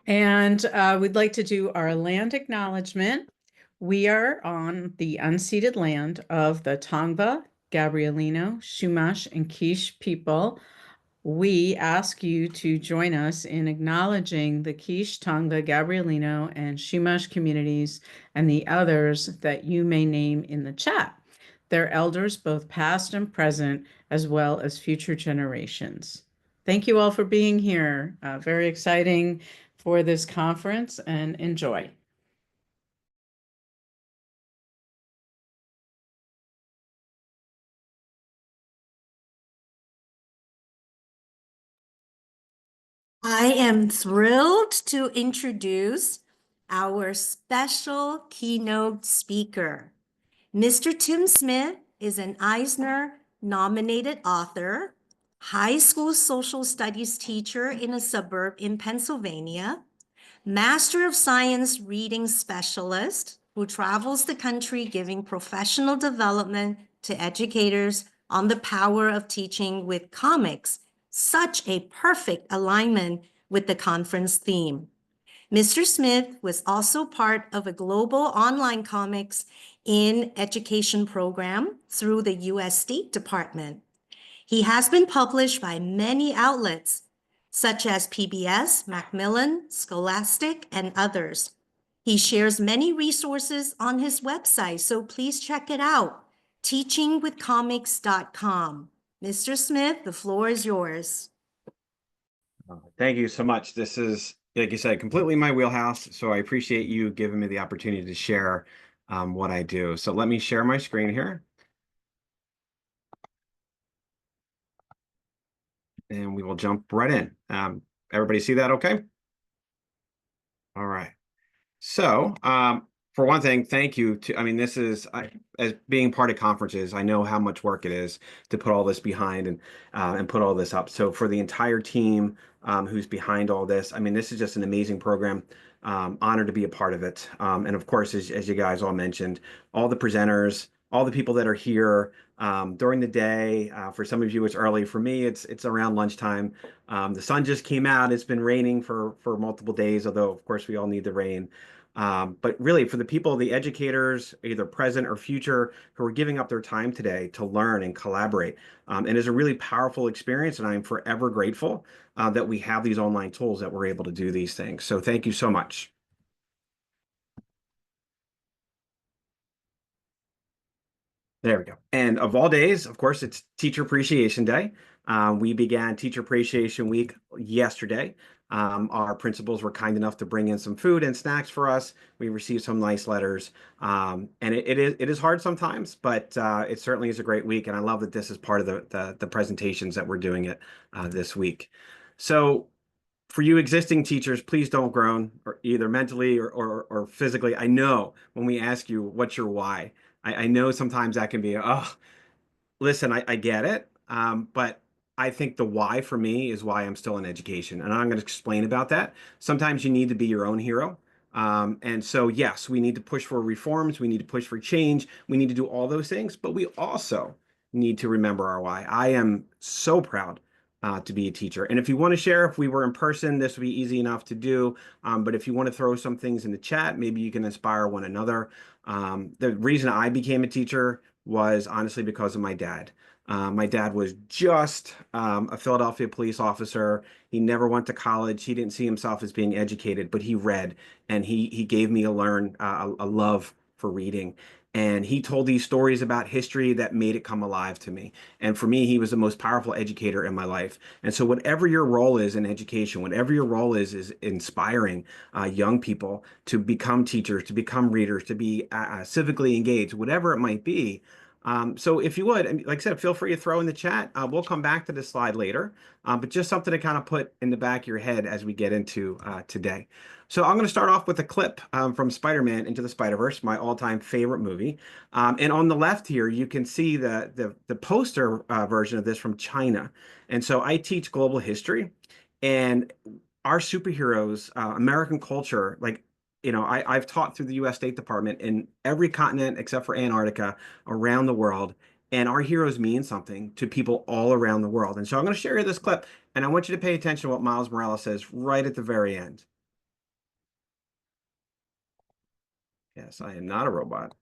And we'd like to do our land acknowledgement. We are on the unceded land of the Tongva, Gabrielino, Chumash, and Quiche people. We ask you to join us in acknowledging the Quiche, Tongva, Gabrielino, and Chumash communities and the others that you may name in the chat. Their elders, both past and present, as well as future generations. Thank you all for being here. Very exciting for this conference, and enjoy. I am thrilled to introduce our special keynote speaker. Mr. Tim Smith is an Eisner-nominated author, high school social studies teacher in a suburb in Pennsylvania, Master of Science reading specialist who travels the country giving professional development to educators on the power of teaching with comics. Such a perfect alignment with the conference theme. Mr. Smith was also part of a global online comics in education program through the U.S. State Department. He has been published by many outlets, such as PBS, Macmillan, Scholastic, and others. He shares many resources on his website, so please check it out, teachingwithcomics.com. Mr. Smith, the floor is yours. Thank you so much. This is, like you said, completely my wheelhouse, so I appreciate you giving me the opportunity to share what I do. So let me share my screen here. And we will jump right in. Everybody see that okay? All right. So for one thing, thank you to, I mean, this is, as being part of conferences, I know how much work it is to put all this behind and put all this up. So for the entire team who's behind all this, I mean, this is just an amazing program. Honored to be a part of it. And of course, as you guys all mentioned, all the presenters, all the people that are here during the day. For some of you, it's early. For me, it's around lunchtime. The sun just came out. It's been raining for multiple days, although of course we all need the rain. But really, for the people, the educators, either present or future, who are giving up their time today to learn and collaborate, and it's a really powerful experience, and I'm forever grateful that we have these online tools that we're able to do these things. So thank you so much. There we go. And of all days, of course, it's Teacher Appreciation Day. We began Teacher Appreciation Week yesterday. Our principals were kind enough to bring in some food and snacks for us. We received some nice letters. And it is hard sometimes, but it certainly is a great week. And I love that this is part of the presentations that we're doing it this week. So for you existing teachers, please don't groan, or either mentally or physically. I know when we ask you, what's your why? I know sometimes that can be, oh, listen, I get it. But I think the why for me is why I'm still in education. And I'm going to explain about that. Sometimes you need to be your own hero. And so, yes, we need to push for reforms. We need to push for change. We need to do all those things. But we also need to remember our why. I am so proud to be a teacher. And if you want to share, if we were in person, this would be easy enough to do. But if you want to throw some things in the chat, maybe you can inspire one another. The reason I became a teacher was honestly because of my dad. My dad was just a Philadelphia police officer. He never went to college. He didn't see himself as being educated, but he read, and he gave me a love for reading. And he told these stories about history that made it come alive to me. And for me, he was the most powerful educator in my life. And so whatever your role is in education, whatever your role is inspiring young people to become teachers, to become readers, to be civically engaged, whatever it might be. So if you would, and like I said, feel free to throw in the chat. We'll come back to this slide later, but just something to kind of put in the back of your head as we get into today. So I'm going to start off with a clip from Spider-Man Into the Spider-Verse, my all-time favorite movie. And on the left here, you can see the poster version of this from China. And so I teach global history, and our superheroes, American culture, like, you know, I've taught through the U.S. State Department in every continent except for Antarctica around the world. And our heroes mean something to people all around the world. And so I'm going to share you this clip, and I want you to pay attention to what Miles Morales says right at the very end. Yes, I am not a robot.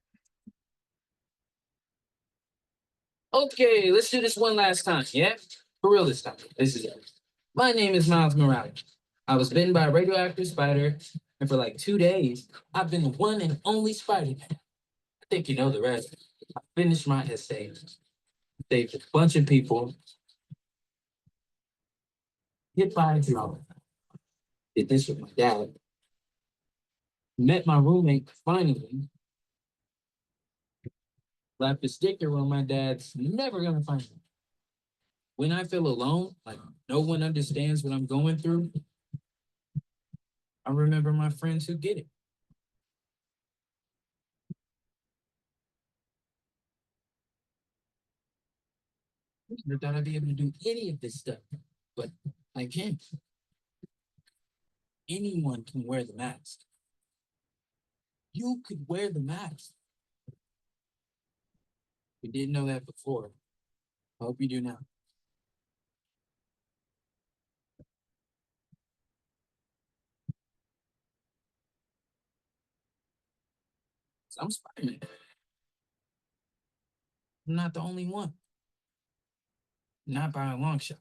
Okay, let's do this one last time, yeah? For real this time. This is it. My name is Miles Morales. I was bitten by a radioactive spider, and for like 2 days, I've been the one and only Spider-Man. I think you know the rest. I finished my essay, saved a bunch of people, hit by a drone. Did this with my dad. Met my roommate finally. Left a sticker where my dad's never gonna find me. When I feel alone, like no one understands what I'm going through, I remember my friends who get it. I never thought I'd be able to do any of this stuff, but I can. Anyone can wear the mask. You could wear the mask. You didn't know that before. I hope you do now. I'm Spider-Man. I'm not the only one. Not by a long shot.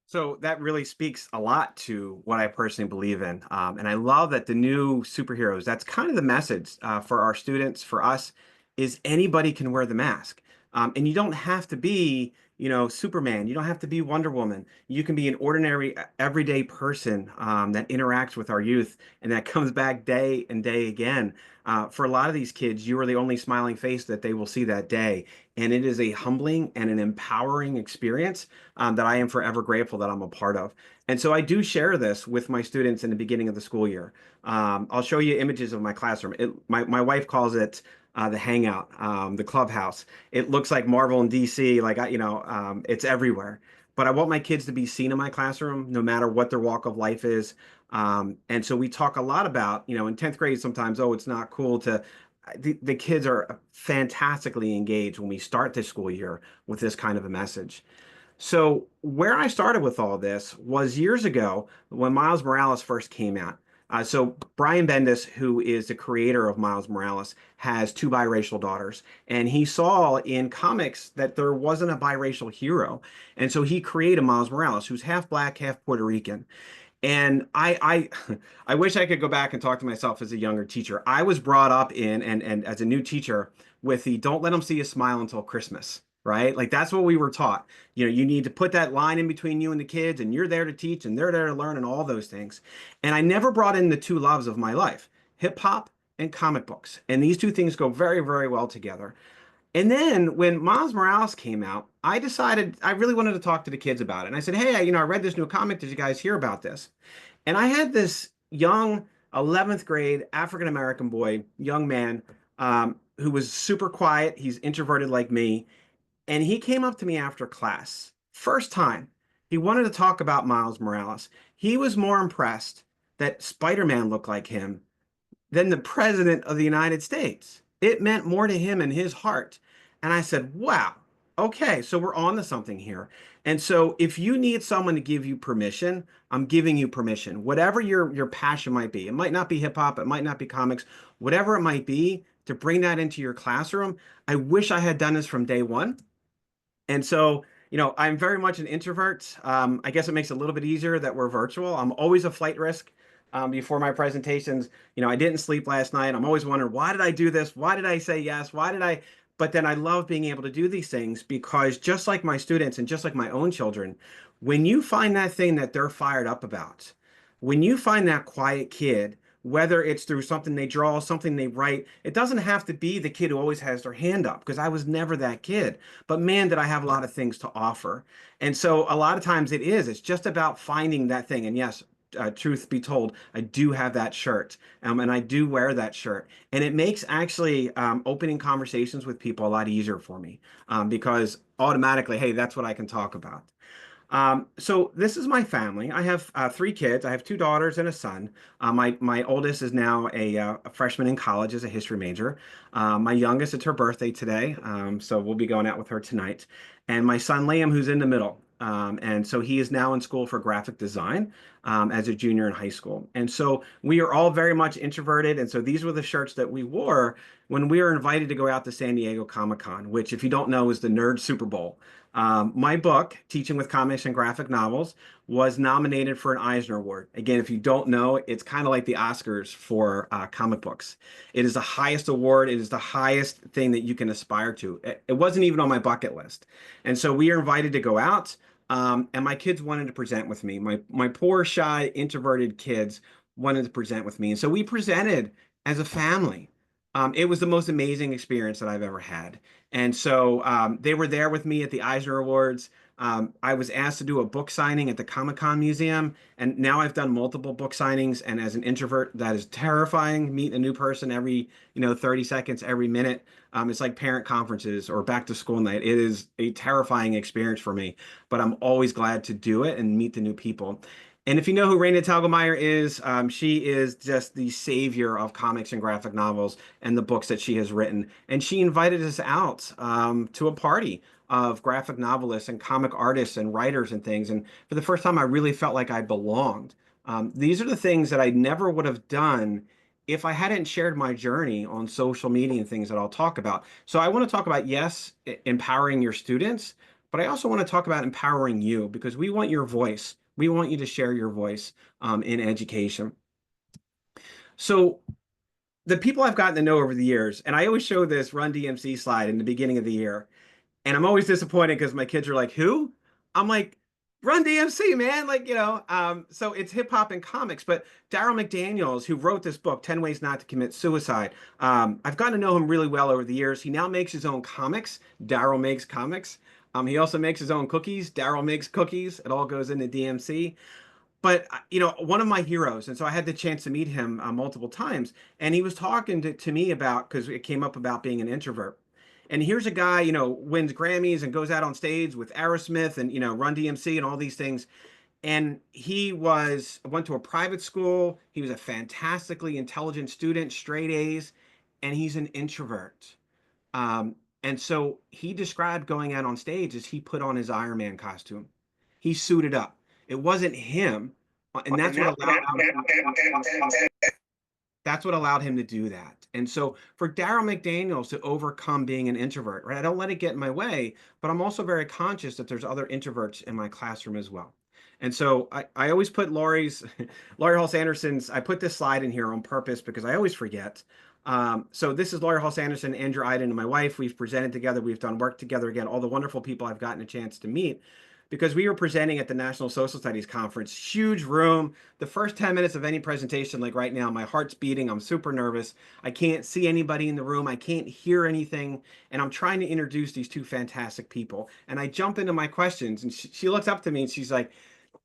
So that really speaks a lot to what I personally believe in. And I love that the new superheroes, that's kind of the message for our students, for us, is anybody can wear the mask. And you don't have to be, Superman. You don't have to be Wonder Woman. You can be an ordinary, everyday person that interacts with our youth and that comes back day and day again. For a lot of these kids, you are the only smiling face that they will see that day. And it is a humbling and an empowering experience that I am forever grateful that I'm a part of. And so I do share this with my students in the beginning of the school year. I'll show you images of my classroom. My wife calls it the hangout, the clubhouse. It looks like Marvel and DC, it's everywhere. But I want my kids to be seen in my classroom, no matter what their walk of life is. And so we talk a lot about, in 10th grade, sometimes, oh, it's not cool to, the kids are fantastically engaged when we start this school year with this kind of a message. So where I started with all this was years ago when Miles Morales first came out. So Brian Bendis, who is the creator of Miles Morales, has two biracial daughters, and he saw in comics that there wasn't a biracial hero, and so he created Miles Morales, who's half black, half Puerto Rican. And I wish I could go back and talk to myself as a younger teacher. I was brought up in and as a new teacher with the don't let them see you smile until Christmas, right? Like that's what we were taught. You need to put that line in between you and the kids, and you're there to teach and they're there to learn and all those things. And I never brought in the two loves of my life, hip hop and comic books. And these two things go very, very well together. And then when Miles Morales came out, I decided I really wanted to talk to the kids about it. And I said, hey, I read this new comic. Did you guys hear about this? And I had this young 11th grade African-American boy, young man, who was super quiet. He's introverted like me. And he came up to me after class. First time. He wanted to talk about Miles Morales. He was more impressed that Spider-Man looked like him than the president of the United States. It meant more to him in his heart. And I said, wow, okay, so we're on to something here. And so if you need someone to give you permission, I'm giving you permission. Whatever your passion might be, it might not be hip hop, it might not be comics, whatever it might be, to bring that into your classroom. I wish I had done this from day one. And so, I'm very much an introvert. I guess it makes it a little bit easier that we're virtual. I'm always a flight risk before my presentations. I didn't sleep last night. I'm always wondering, why did I do this? Why did I say yes? Why did I? But then I love being able to do these things because just like my students and just like my own children, when you find that thing that they're fired up about, when you find that quiet kid, whether it's through something they draw, something they write, it doesn't have to be the kid who always has their hand up because I was never that kid. But man, did I have a lot of things to offer. And so a lot of times it's just about finding that thing. And yes, truth be told, I do have that shirt and I do wear that shirt. And it makes actually opening conversations with people a lot easier for me because automatically, hey, that's what I can talk about. So this is my family. I have three kids. I have two daughters and a son. My oldest is now a freshman in college as a history major. My youngest, it's her birthday today, so we'll be going out with her tonight. And my son Liam, who's in the middle. And so he is now in school for graphic design as a junior in high school. And so we are all very much introverted. And so these were the shirts that we wore when we were invited to go out to San Diego Comic-Con, which, if you don't know, is the Nerd Super Bowl. My book, Teaching with Comics and Graphic Novels, was nominated for an Eisner Award. Again, if you don't know, it's kind of like the Oscars for comic books. It is the highest award. It is the highest thing that you can aspire to. It wasn't even on my bucket list. And so we are invited to go out, and my kids wanted to present with me. My poor, shy, introverted kids wanted to present with me. And so we presented as a family. It was the most amazing experience that I've ever had. And so they were there with me at the Eisner Awards. I was asked to do a book signing at the Comic-Con Museum, and now I've done multiple book signings. And as an introvert, that is terrifying. Meet a new person every 30 seconds, every minute. It's like parent conferences or back to school night. It is a terrifying experience for me, but I'm always glad to do it and meet the new people. And if you know who Raina Telgemeier is, she is just the savior of comics and graphic novels and the books that she has written. And she invited us out to a party of graphic novelists and comic artists and writers and things. And for the first time, I really felt like I belonged. These are the things that I never would have done if I hadn't shared my journey on social media and things that I'll talk about. So I want to talk about, yes, empowering your students, but I also want to talk about empowering you, because we want your voice. We want you to share your voice in education. So the people I've gotten to know over the years, and I always show this Run DMC slide in the beginning of the year, and I'm always disappointed because my kids are like, who? I'm like, Run DMC, man. So it's hip hop and comics. But Darryl McDaniels, who wrote this book, 10 Ways Not to Commit Suicide, I've gotten to know him really well over the years. He now makes his own comics. Darryl makes comics. He also makes his own cookies. Darryl makes cookies. It all goes into DMC. But one of my heroes, and so I had the chance to meet him multiple times, and he was talking to me about, because it came up about being an introvert. And here's a guy, wins Grammys and goes out on stage with Aerosmith and Run DMC and all these things. And he went to a private school. He was a fantastically intelligent student, straight A's, and he's an introvert. And so he described going out on stage as he put on his Iron Man costume. He suited up. It wasn't him, and that's what allowed him to do that. And so for Darryl McDaniels to overcome being an introvert, right? I don't let it get in my way, but I'm also very conscious that there's other introverts in my classroom as well. And so I always put Laurie Halse Anderson's, I put this slide in here on purpose because I always forget. So this is Laurie Halse Anderson, Andrew Iden, and my wife. We've presented together. We've done work together. Again, all the wonderful people I've gotten a chance to meet, because we were presenting at the National Social Studies Conference, huge room. The first 10 minutes of any presentation, like right now, my heart's beating. I'm super nervous. I can't see anybody in the room. I can't hear anything. And I'm trying to introduce these two fantastic people. And I jump into my questions, and she looks up to me and she's like,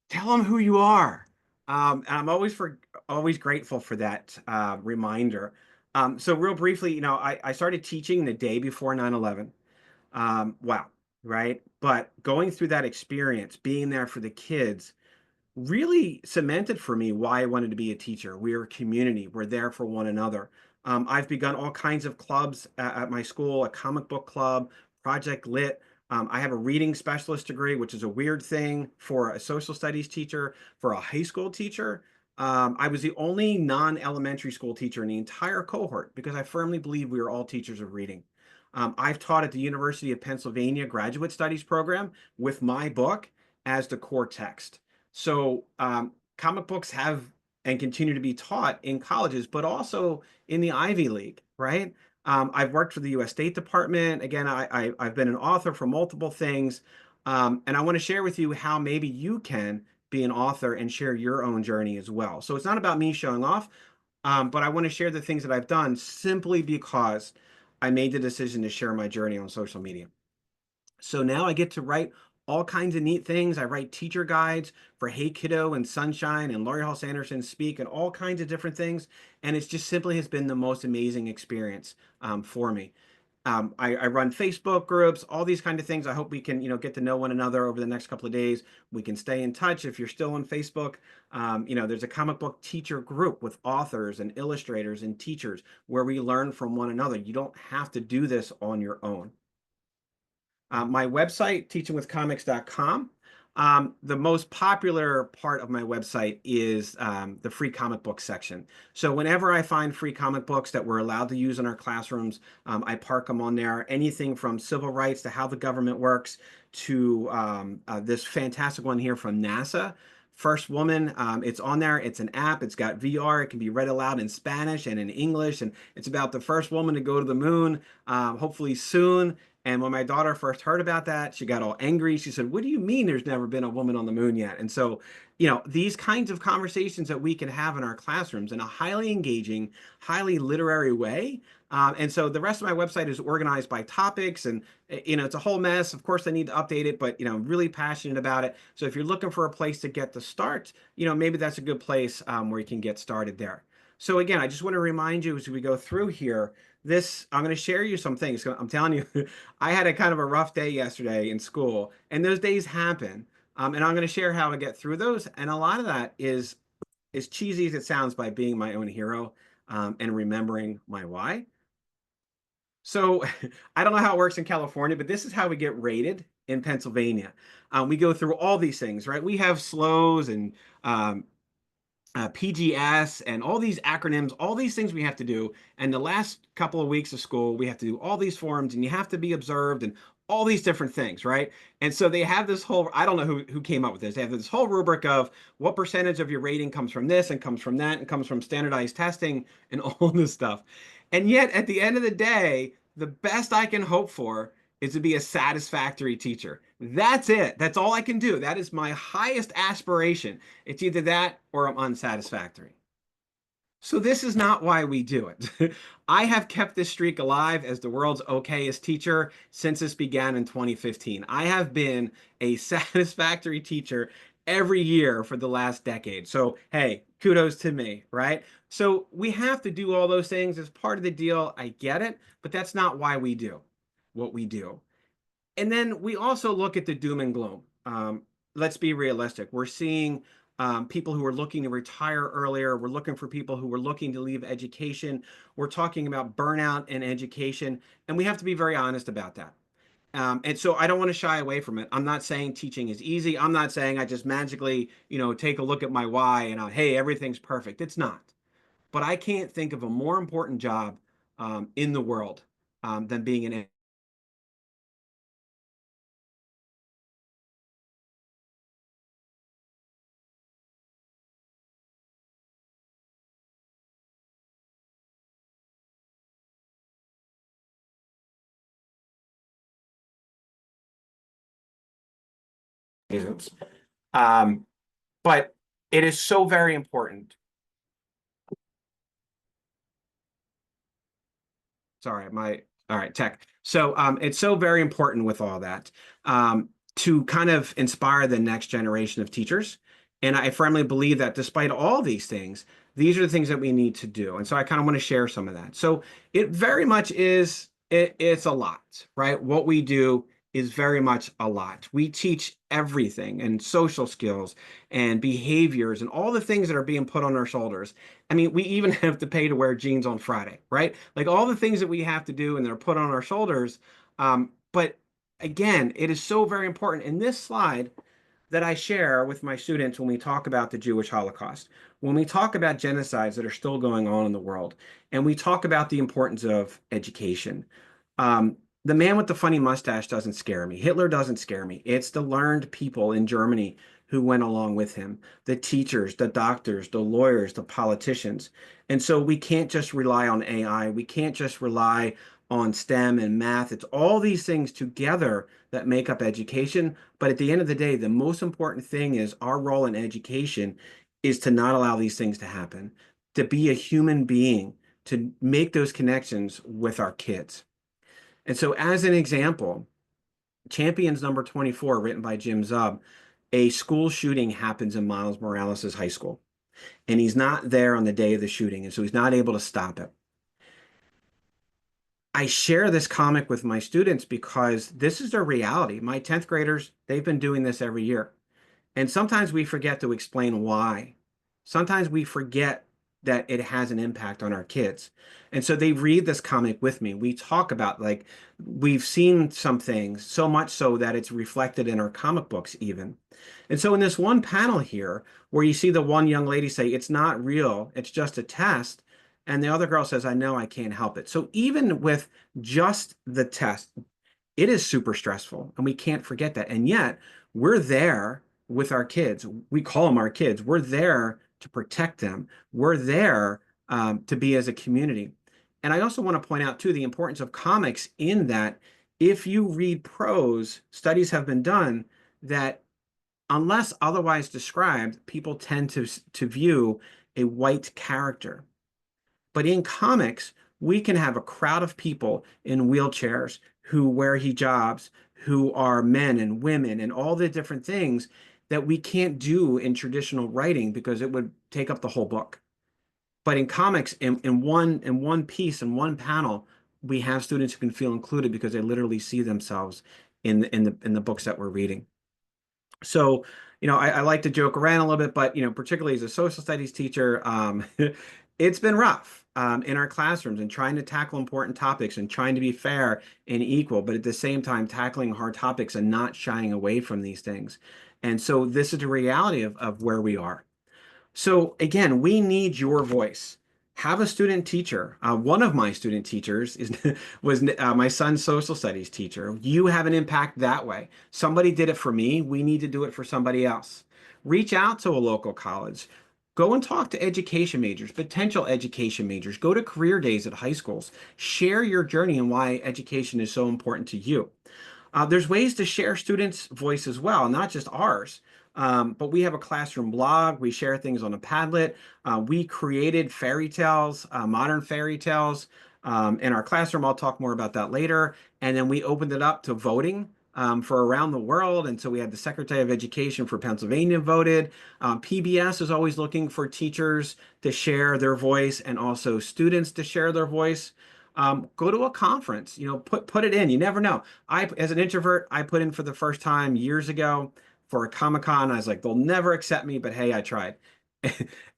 tell them who you are. And I'm always grateful for that reminder. So real briefly, I started teaching the day before 9/11. Wow. Right. But going through that experience, being there for the kids, really cemented for me why I wanted to be a teacher. We're a community. We're there for one another. I've begun all kinds of clubs at my school, a comic book club, Project Lit. I have a reading specialist degree, which is a weird thing for a social studies teacher, for a high school teacher. I was the only non-elementary school teacher in the entire cohort because I firmly believe we are all teachers of reading. I've taught at the University of Pennsylvania Graduate Studies program with my book as the core text. So comic books have and continue to be taught in colleges, but also in the Ivy League, right? I've worked for the U.S. State Department. Again, I've been an author for multiple things. And I want to share with you how maybe you can be an author and share your own journey as well. So it's not about me showing off, but I want to share the things that I've done simply because I made the decision to share my journey on social media. So now I get to write all kinds of neat things. I write teacher guides for Hey Kiddo and Sunshine and Laurie Halse Anderson Speak and all kinds of different things. And it's just simply has been the most amazing experience for me. I run Facebook groups, all these kind of things. I hope we can, get to know one another over the next couple of days. We can stay in touch if you're still on Facebook. There's a comic book teacher group with authors and illustrators and teachers where we learn from one another. You don't have to do this on your own. My website, teachingwithcomics.com. The most popular part of my website is the free comic book section. So whenever I find free comic books that we're allowed to use in our classrooms, I park them on there. Anything from civil rights to how the government works to this fantastic one here from NASA. First Woman, it's on there. It's an app. It's got VR. It can be read aloud in Spanish and in English. And it's about the first woman to go to the moon, hopefully soon. And when my daughter first heard about that, she got all angry. She said, "What do you mean there's never been a woman on the moon yet?" And so, these kinds of conversations that we can have in our classrooms in a highly engaging, highly literary way. And so the rest of my website is organized by topics, and it's a whole mess. Of course, I need to update it, but I'm really passionate about it. So if you're looking for a place to get the start, maybe that's a good place where you can get started there. So again, I just want to remind you as we go through here, I'm going to share you some things. I'm telling you, I had a kind of a rough day yesterday in school, and those days happen. And I'm going to share how I get through those. And a lot of that is as cheesy as it sounds, by being my own hero and remembering my why. So I don't know how it works in California, but this is how we get rated in Pennsylvania. We go through all these things, right? We have SLOs and PGS and all these acronyms, all these things we have to do. And the last couple of weeks of school, we have to do all these forms, and you have to be observed and all these different things, right? And so they have this whole, I don't know who came up with this. They have this whole rubric of what percentage of your rating comes from this and comes from that and comes from standardized testing and all this stuff. And yet at the end of the day, the best I can hope for is to be a satisfactory teacher. That's it. That's all I can do. That is my highest aspiration. It's either that or I'm unsatisfactory. So this is not why we do it. I have kept this streak alive as the world's okayest teacher since this began in 2015. I have been a satisfactory teacher every year for the last decade. So, hey, kudos to me, right? So we have to do all those things as part of the deal. I get it, but that's not why we do what we do. And then we also look at the doom and gloom. Let's be realistic. We're seeing people who are looking to retire earlier. We're looking for people who are looking to leave education. We're talking about burnout in education, and we have to be very honest about that. And so I don't want to shy away from it. I'm not saying teaching is easy. I'm not saying I just magically, take a look at my why and hey, everything's perfect. It's not. But I can't think of a more important job in the world than being an reasons. But it is so very important. Sorry, all right, tech. So it's so very important with all that to kind of inspire the next generation of teachers. And I firmly believe that despite all these things, these are the things that we need to do. And so I kind of want to share some of that. So it very much is, it's a lot, right? What we do is very much a lot. We teach everything and social skills and behaviors and all the things that are being put on our shoulders. I mean, we even have to pay to wear jeans on Friday, right? Like all the things that we have to do and they're put on our shoulders. But again, it is so very important. In this slide that I share with my students when we talk about the Jewish Holocaust, when we talk about genocides that are still going on in the world, and we talk about the importance of education, the man with the funny mustache doesn't scare me. Hitler doesn't scare me. It's the learned people in Germany who went along with him, the teachers, the doctors, the lawyers, the politicians. And so we can't just rely on AI. We can't just rely on STEM and math. It's all these things together that make up education. But at the end of the day, the most important thing is our role in education is to not allow these things to happen, to be a human being, to make those connections with our kids. And so as an example, Champions number 24, written by Jim Zub, a school shooting happens in Miles Morales' high school. And he's not there on the day of the shooting, and so he's not able to stop it. I share this comic with my students because this is their reality. My 10th graders, they've been doing this every year. And sometimes we forget to explain why. Sometimes we forget that it has an impact on our kids. And so they read this comic with me. We talk about, like, we've seen some things, so much so that it's reflected in our comic books even. And so in this one panel here, where you see the one young lady say, it's not real, it's just a test. And the other girl says, I know I can't help it. So even with just the test, it is super stressful, and we can't forget that. And yet we're there with our kids. We call them our kids. We're there to protect them. We're there to be as a community. And I also want to point out too the importance of comics in that if you read prose, studies have been done that unless otherwise described, people tend to view a white character. But in comics, we can have a crowd of people in wheelchairs who wear hijabs, who are men and women and all the different things that we can't do in traditional writing because it would take up the whole book. But in comics, in one piece, in one panel, we have students who can feel included because they literally see themselves in the books that we're reading. So, I like to joke around a little bit, but, particularly as a social studies teacher, it's been rough in our classrooms and trying to tackle important topics and trying to be fair and equal, but at the same time, tackling hard topics and not shying away from these things. And so this is the reality of where we are. So again, we need your voice. Have a student teacher. One of my student teachers was my son's social studies teacher. You have an impact that way. Somebody did it for me. We need to do it for somebody else. Reach out to a local college. Go and talk to education majors, potential education majors. Go to career days at high schools. Share your journey and why education is so important to you. There's ways to share students' voice as well, not just ours. But we have a classroom blog. We share things on a Padlet. We created fairy tales, modern fairy tales in our classroom. I'll talk more about that later. And then we opened it up to voting for around the world. And so we had the Secretary of Education for Pennsylvania voted. PBS is always looking for teachers to share their voice and also students to share their voice. Go to a conference, put it in. You never know. As an introvert, I put in for the first time years ago for a Comic-Con. I was like, they'll never accept me, but hey, I tried.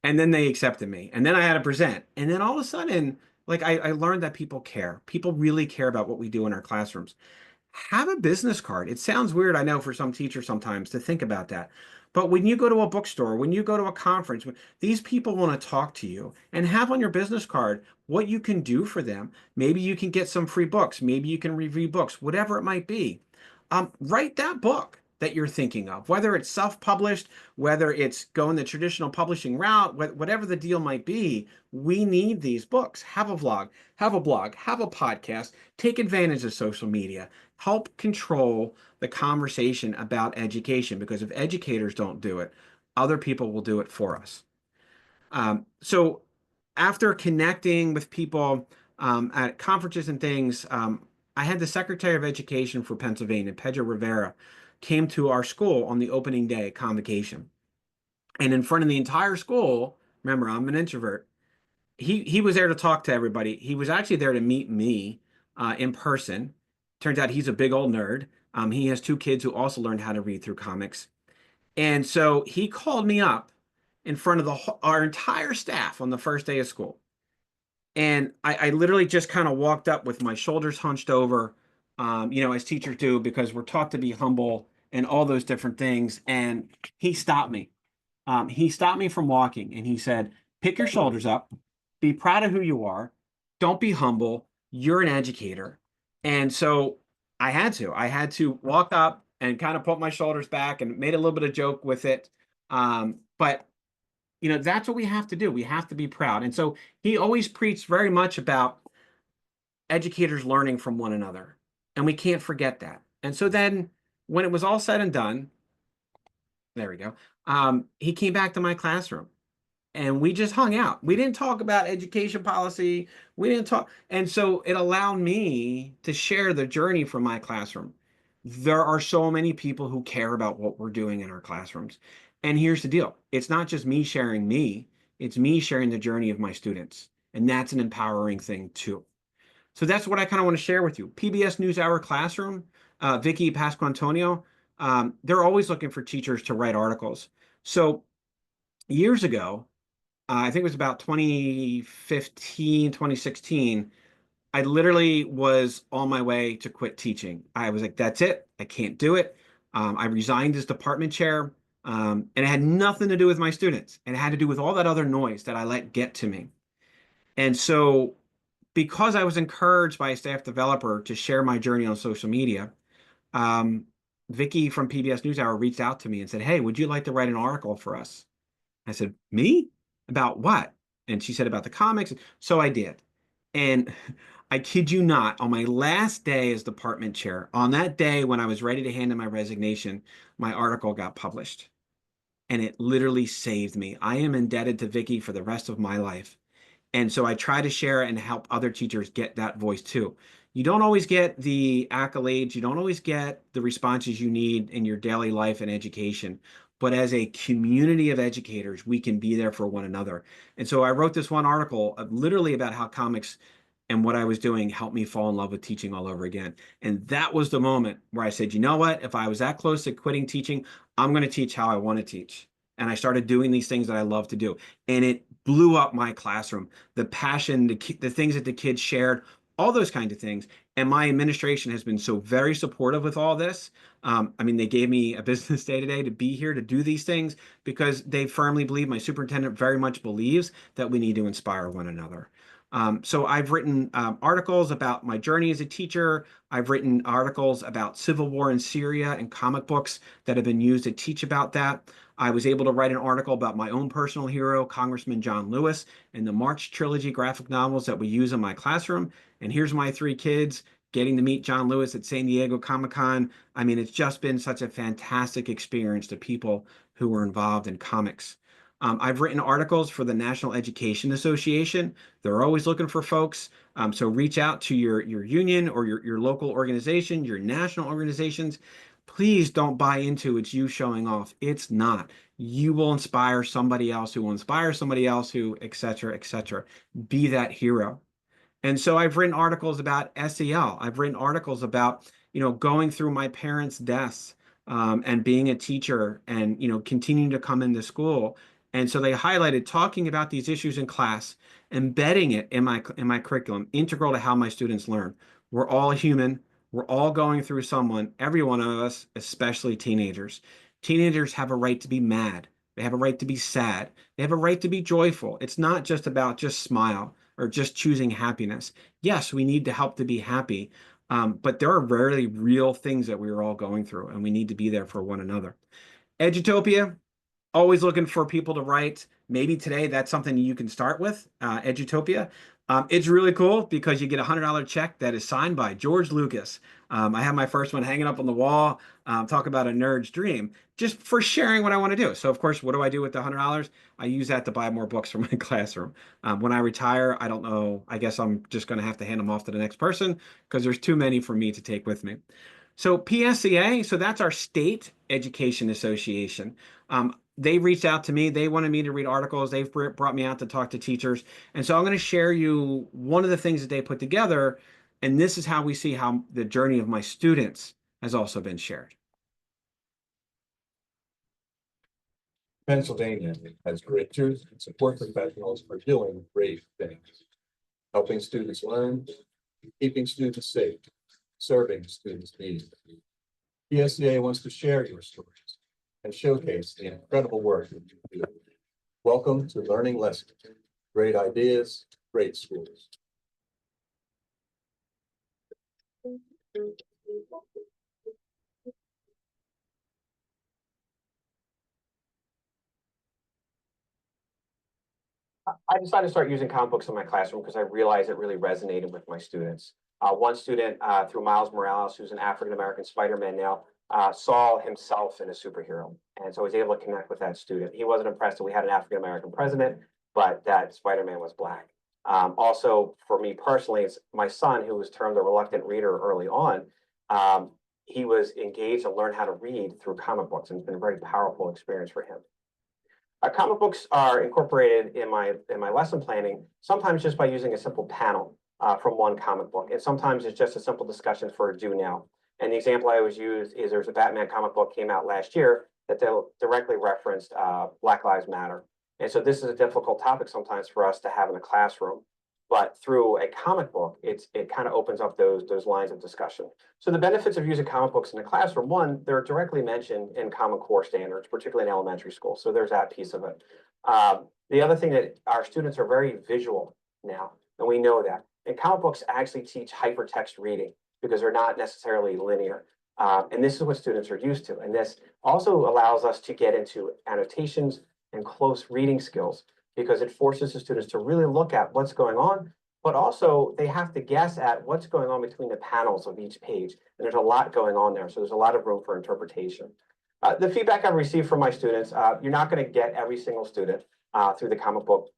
And then they accepted me. And then I had to present. And then all of a sudden, like I learned that people care. People really care about what we do in our classrooms. Have a business card. It sounds weird, I know, for some teachers sometimes to think about that. But when you go to a bookstore, when you go to a conference, these people want to talk to you, and have on your business card what you can do for them. Maybe you can get some free books. Maybe you can review books, whatever it might be. Write that book that you're thinking of, whether it's self-published, whether it's going the traditional publishing route, whatever the deal might be. We need these books. Have a vlog, have a blog, have a podcast, take advantage of social media, help control the conversation about education, because if educators don't do it, other people will do it for us. So after connecting with people at conferences and things, I had the Secretary of Education for Pennsylvania, Pedro Rivera, came to our school on the opening day convocation. And in front of the entire school, remember, I'm an introvert, he was there to talk to everybody. He was actually there to meet me in person. Turns out he's a big old nerd. He has 2 kids who also learned how to read through comics. And so he called me up in front of our entire staff on the first day of school. And I literally just kind of walked up with my shoulders hunched over, as teachers do, because we're taught to be humble and all those different things. And he stopped me. He stopped me from walking, and he said, pick your shoulders up, be proud of who you are. Don't be humble. You're an educator. And so I had to walk up and kind of put my shoulders back and made a little bit of joke with it. But that's what we have to do. We have to be proud. And so he always preached very much about educators learning from one another. And we can't forget that. And so then when it was all said and done, there we go. He came back to my classroom and we just hung out. We didn't talk about education policy. We didn't talk. And so it allowed me to share the journey from my classroom. There are so many people who care about what we're doing in our classrooms. And here's the deal. It's not just me sharing me. It's me sharing the journey of my students. And that's an empowering thing too. So that's what I kind of want to share with you. PBS NewsHour Classroom, Vicky Pasquantonio, they're always looking for teachers to write articles. So years ago, I think it was about 2015, 2016, I literally was on my way to quit teaching. I was like, that's it. I can't do it. I resigned as department chair, and it had nothing to do with my students. And it had to do with all that other noise that I let get to me. And so, because I was encouraged by a staff developer to share my journey on social media, um, Vicky from PBS NewsHour reached out to me and said, hey, would you like to write an article for us? I said, me? About what? And she said, about the comics. So I did. And I kid you not, on my last day as department chair, on that day when I was ready to hand in my resignation, my article got published. And it literally saved me. I am indebted to Vicky for the rest of my life. And so I try to share and help other teachers get that voice too. You don't always get the accolades, you don't always get the responses you need in your daily life and education. But as a community of educators, we can be there for one another. And so I wrote this one article literally about how comics and what I was doing helped me fall in love with teaching all over again. And that was the moment where I said, you know what? If I was that close to quitting teaching, I'm going to teach how I want to teach. And I started doing these things that I love to do. And it blew up my classroom. The passion, the things that the kids shared, all those kinds of things. And my administration has been so very supportive with all this. I mean, they gave me a business day today to be here to do these things because they firmly believe, my superintendent very much believes, that we need to inspire one another. So I've written articles about my journey as a teacher. I've written articles about civil war in Syria and comic books that have been used to teach about that. I was able to write an article about my own personal hero, Congressman John Lewis, and the March trilogy graphic novels that we use in my classroom. And here's my 3 kids getting to meet John Lewis at San Diego Comic-Con. I mean, it's just been such a fantastic experience to people who were involved in comics. I've written articles for the National Education Association. They're always looking for folks. So reach out to your union or your local organization, your national organizations. Please don't buy into it's you showing off. It's not. You will inspire somebody else who will inspire somebody else who, et cetera, et cetera. Be that hero. And so I've written articles about SEL. I've written articles about, going through my parents' deaths, and being a teacher and, continuing to come into school. And so they highlighted talking about these issues in class, embedding it in my curriculum, integral to how my students learn. We're all human. We're all going through every one of us, especially teenagers. Teenagers have a right to be mad. They have a right to be sad. They have a right to be joyful. It's not just about just smile or just choosing happiness. Yes, we need to help to be happy, but there are rarely real things that we are all going through, and we need to be there for one another. Edutopia, always looking for people to write. Maybe today that's something you can start with, Edutopia. It's really cool because you get a $100 check that is signed by George Lucas. I have my first one hanging up on the wall. Talk about a nerd's dream, just for sharing what I want to do. So of course, what do I do with the $100? I use that to buy more books for my classroom. When I retire, I don't know. I guess I'm just going to have to hand them off to the next person because there's too many for me to take with me. So PSEA, so that's our State Education Association. They reached out to me. They wanted me to read articles. They've brought me out to talk to teachers. And so I'm going to share you one of the things that they put together. And this is how we see how the journey of my students has also been shared. Pennsylvania has great teachers and support professionals for doing great things, helping students learn, keeping students safe, serving students' needs. PSEA wants to share your stories and showcase the incredible work that you do. Welcome to Learning Lessons. Great ideas, great schools. I decided to start using comic books in my classroom because I realized it really resonated with my students. One student, through Miles Morales, who's an African-American Spider-Man now, saw himself in a superhero. And so I was able to connect with that student. He wasn't impressed that we had an African-American president, but that Spider-Man was Black. Also, for me personally, it's my son, who was termed a reluctant reader early on. He was engaged and learned how to read through comic books, and it's been a very powerful experience for him. Comic books are incorporated in my lesson planning, sometimes just by using a simple panel. from one comic book. And sometimes it's just a simple discussion for a do now. And the example I always use is there's a Batman comic book came out last year that directly referenced Black Lives Matter. And so this is a difficult topic sometimes for us to have in a classroom. But through a comic book, it kind of opens up those lines of discussion. So the benefits of using comic books in the classroom, one, they're directly mentioned in Common Core standards, particularly in elementary school. So there's that piece of it. The other thing that our students are very visual now, and we know that. And comic books actually teach hypertext reading because they're not necessarily linear. And this is what students are used to. And this also allows us to get into annotations and close reading skills, because it forces the students to really look at what's going on, but also they have to guess at what's going on between the panels of each page. And there's a lot going on there. So there's a lot of room for interpretation. The feedback I've received from my students, you're not going to get every single student through the comic book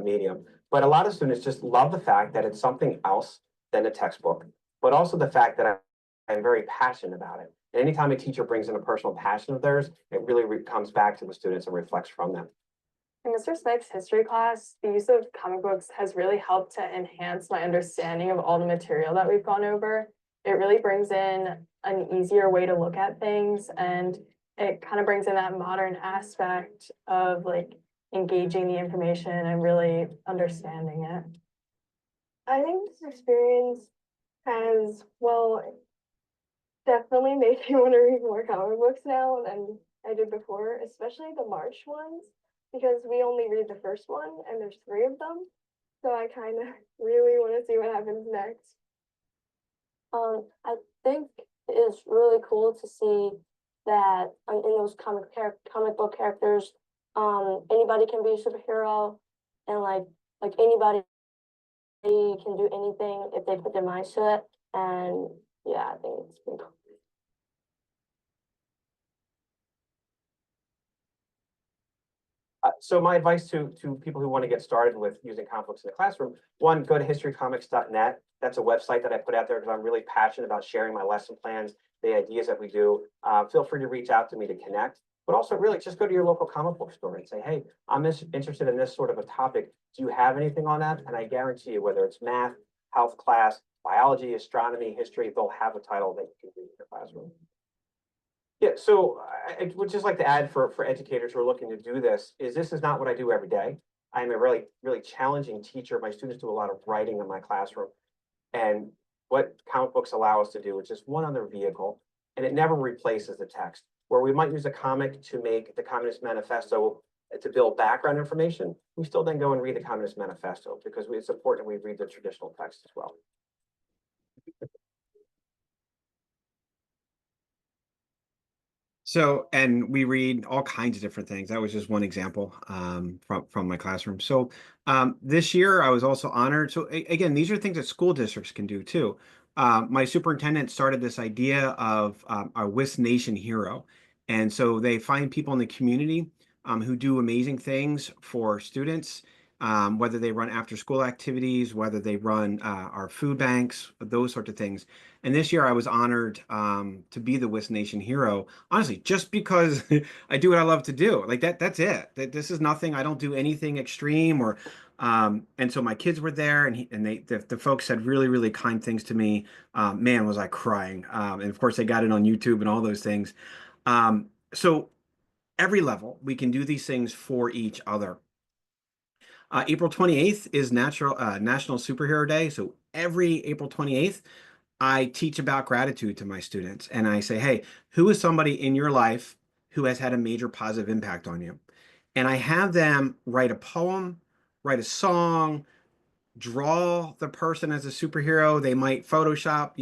medium, but a lot of students just love the fact that it's something else than a textbook, but also the fact that I'm very passionate about it. And anytime a teacher brings in a personal passion of theirs, it really comes back to the students and reflects from them. In Mr. Smith's history class, the use of comic books has really helped to enhance my understanding of all the material that we've gone over. It really brings in an easier way to look at things, and it kind of brings in that modern aspect of like engaging the information and really understanding it. I think this experience has, well, definitely made me want to read more comic books now than I did before, especially the March ones, because we only read the first one and there's 3 of them. So I kind of really want to see what happens next. I think it's really cool to see that in those comic book characters, anybody can be a superhero, and like anybody can do anything if they put their minds to it. And yeah, I think it's been cool. So my advice to people who want to get started with using comic books in the classroom, one, go to historycomics.net. That's a website that I put out there because I'm really passionate about sharing my lesson plans, the ideas that we do. Feel free to reach out to me to connect, but also really just go to your local comic book store and say, hey, I'm interested in this sort of a topic. Do you have anything on that? And I guarantee you, whether it's math, health class, biology, astronomy, history, they'll have a title that you can read in your classroom. Yeah, so I would just like to add for educators who are looking to do this is not what I do every day. I'm a really, really challenging teacher. My students do a lot of writing in my classroom. And what comic books allow us to do is just one other vehicle, and it never replaces the text. Where we might use a comic to make the Communist Manifesto to build background information, we still then go and read the Communist Manifesto because it's important we read the traditional text as well. So, and we read all kinds of different things. That was just one example from my classroom. So this year I was also honored. So again, these are things that school districts can do too. My superintendent started this idea of our WIS Nation Hero. And so they find people in the community who do amazing things for students, whether they run after school activities, whether they run our food banks, those sorts of things. And this year I was honored to be the WIS Nation Hero, honestly, just because I do what I love to do. Like that's it. This is nothing, I don't do anything extreme or, and so my kids were there and the folks said really, really kind things to me. Man, was I crying. And of course they got it on YouTube and all those things. So every level, we can do these things for each other. April 28th is National Superhero Day. So every April 28th, I teach about gratitude to my students. And I say, hey, who is somebody in your life who has had a major positive impact on you? And I have them write a poem, write a song, draw the person as a superhero. They might Photoshop,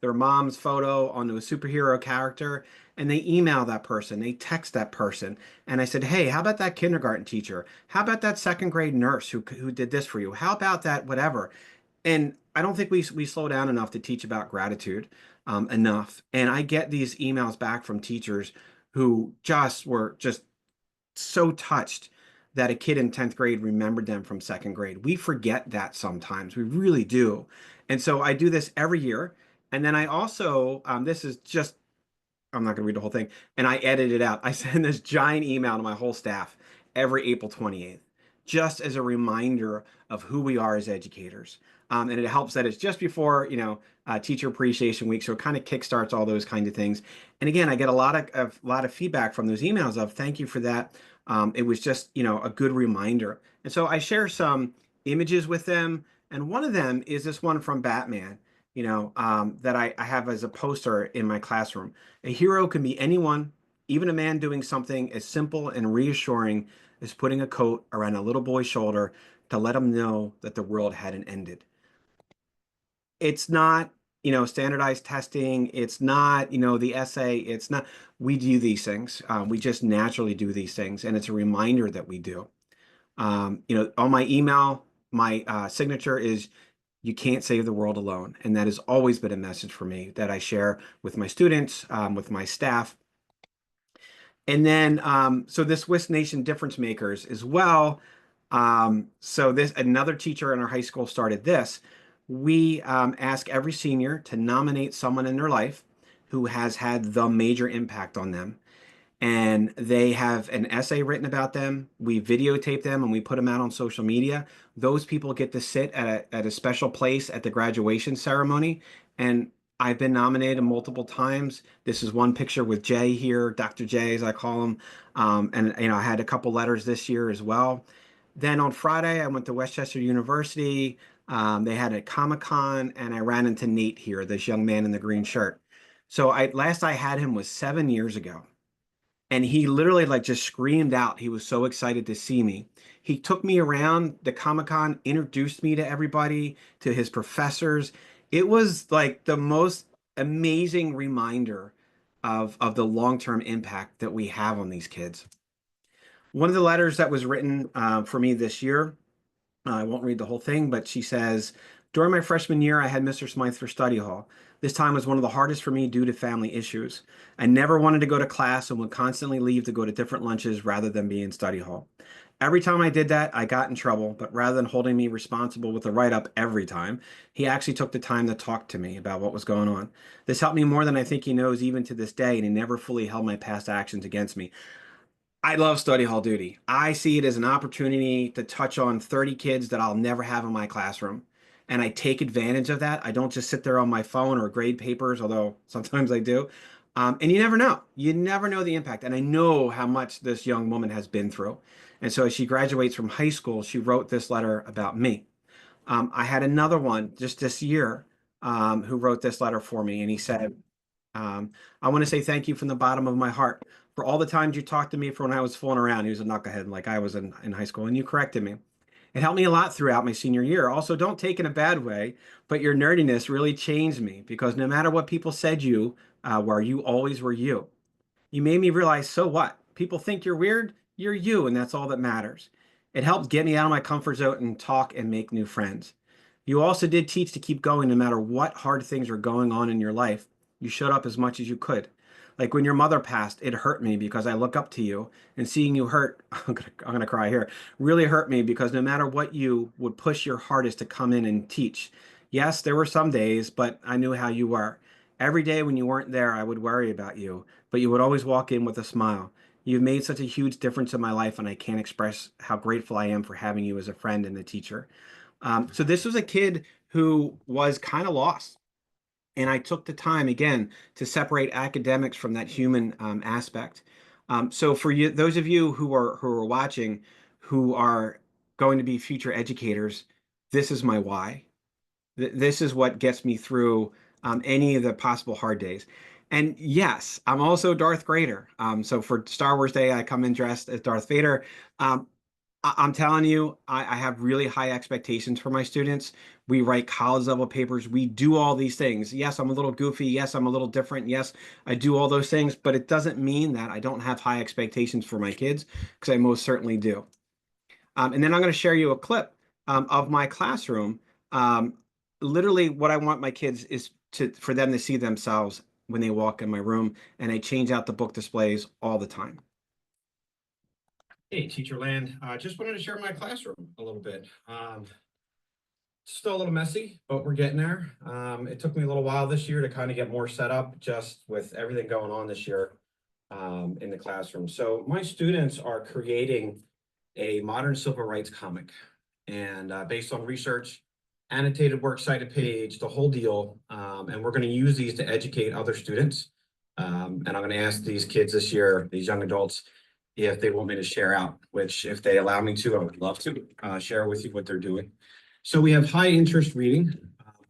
their mom's photo onto a superhero character, and they email that person, they text that person. And I said, hey, how about that kindergarten teacher? How about that second grade nurse who did this for you? How about that whatever? And I don't think we slow down enough to teach about gratitude enough. And I get these emails back from teachers who were just so touched that a kid in 10th grade remembered them from second grade. We forget that sometimes. We really do. And so I do this every year. And then I also, this is just, I'm not going to read the whole thing. And I edit it out. I send this giant email to my whole staff every April 28th, just as a reminder of who we are as educators. And it helps that it's just before, Teacher Appreciation Week. So it kind of kickstarts all those kinds of things. And again, I get a lot of feedback from those emails of thank you for that. It was just, a good reminder. And so I share some images with them. And one of them is this one from Batman, that I have as a poster in my classroom. A hero can be anyone, even a man doing something as simple and reassuring as putting a coat around a little boy's shoulder to let him know that the world hadn't ended. It's not, standardized testing. It's not, the essay. It's not, we do these things. We just naturally do these things. And it's a reminder that we do. On my email, my signature is, you can't save the world alone. And that has always been a message for me that I share with my students, with my staff. And then, so this Swiss Nation Difference Makers as well. So another teacher in our high school started this. We ask every senior to nominate someone in their life who has had the major impact on them. And they have an essay written about them. We videotape them and we put them out on social media. Those people get to sit at a special place at the graduation ceremony. And I've been nominated multiple times. This is one picture with Jay here, Dr. Jay, as I call him. And I had a couple letters this year as well. Then on Friday, I went to Westchester University. They had a Comic-Con, and I ran into Nate here, this young man in the green shirt. So last I had him was 7 years ago. And he literally just screamed out. He was so excited to see me. He took me around the Comic-Con, introduced me to everybody, to his professors. It was like the most amazing reminder of the long-term impact that we have on these kids. One of the letters that was written for me this year, I won't read the whole thing, but she says, during my freshman year, I had Mr. Smythe for study hall. This time was one of the hardest for me due to family issues. I never wanted to go to class and would constantly leave to go to different lunches rather than be in study hall. Every time I did that, I got in trouble, but rather than holding me responsible with a write-up every time, he actually took the time to talk to me about what was going on. This helped me more than I think he knows even to this day, and he never fully held my past actions against me. I love study hall duty. I see it as an opportunity to touch on 30 kids that I'll never have in my classroom. And I take advantage of that. I don't just sit there on my phone or grade papers, although sometimes I do. And you never know. You never know the impact. And I know how much this young woman has been through. And so as she graduates from high school, she wrote this letter about me. I had another one just this year who wrote this letter for me. And he said, I want to say thank you from the bottom of my heart for all the times you talked to me for when I was fooling around. He was a knucklehead like I was in high school, and you corrected me. It helped me a lot throughout my senior year. Also, don't take it in a bad way, but your nerdiness really changed me because no matter what people said you were, you always were you. You made me realize, so what? People think you're weird, you're you, and that's all that matters. It helped get me out of my comfort zone and talk and make new friends. You also did teach to keep going no matter what hard things are going on in your life. You showed up as much as you could. Like when your mother passed, it hurt me because I look up to you, and seeing you hurt, I'm gonna cry here, really hurt me because no matter what, you would push your hardest to come in and teach. Yes, there were some days, but I knew how you were. Every day when you weren't there, I would worry about you, but you would always walk in with a smile. You've made such a huge difference in my life, and I can't express how grateful I am for having you as a friend and a teacher. So this was a kid who was kind of lost. And I took the time again to separate academics from that human aspect. So for you, those of you who are watching, who are going to be future educators, this is my why. This is what gets me through any of the possible hard days. And yes, I'm also Darth Vader. So for Star Wars Day, I come in dressed as Darth Vader. I'm telling you, I have really high expectations for my students. We write college level papers. We do all these things. Yes, I'm a little goofy. Yes, I'm a little different. Yes, I do all those things, but it doesn't mean that I don't have high expectations for my kids, because I most certainly do. And then I'm going to share you a clip of my classroom. Literally what I want my kids is for them to see themselves when they walk in my room, and I change out the book displays all the time. Hey, Teacher Land. Just wanted to share my classroom a little bit. Still a little messy, but we're getting there. It took me a little while this year to kind of get more set up, just with everything going on this year in the classroom. So my students are creating a modern civil rights comic, and based on research annotated works cited page, the whole deal. And we're going to use these to educate other students. And I'm going to ask these kids this year, these young adults, if they want me to share out, which if they allow me to, I would love to share with you what they're doing. So we have high interest reading.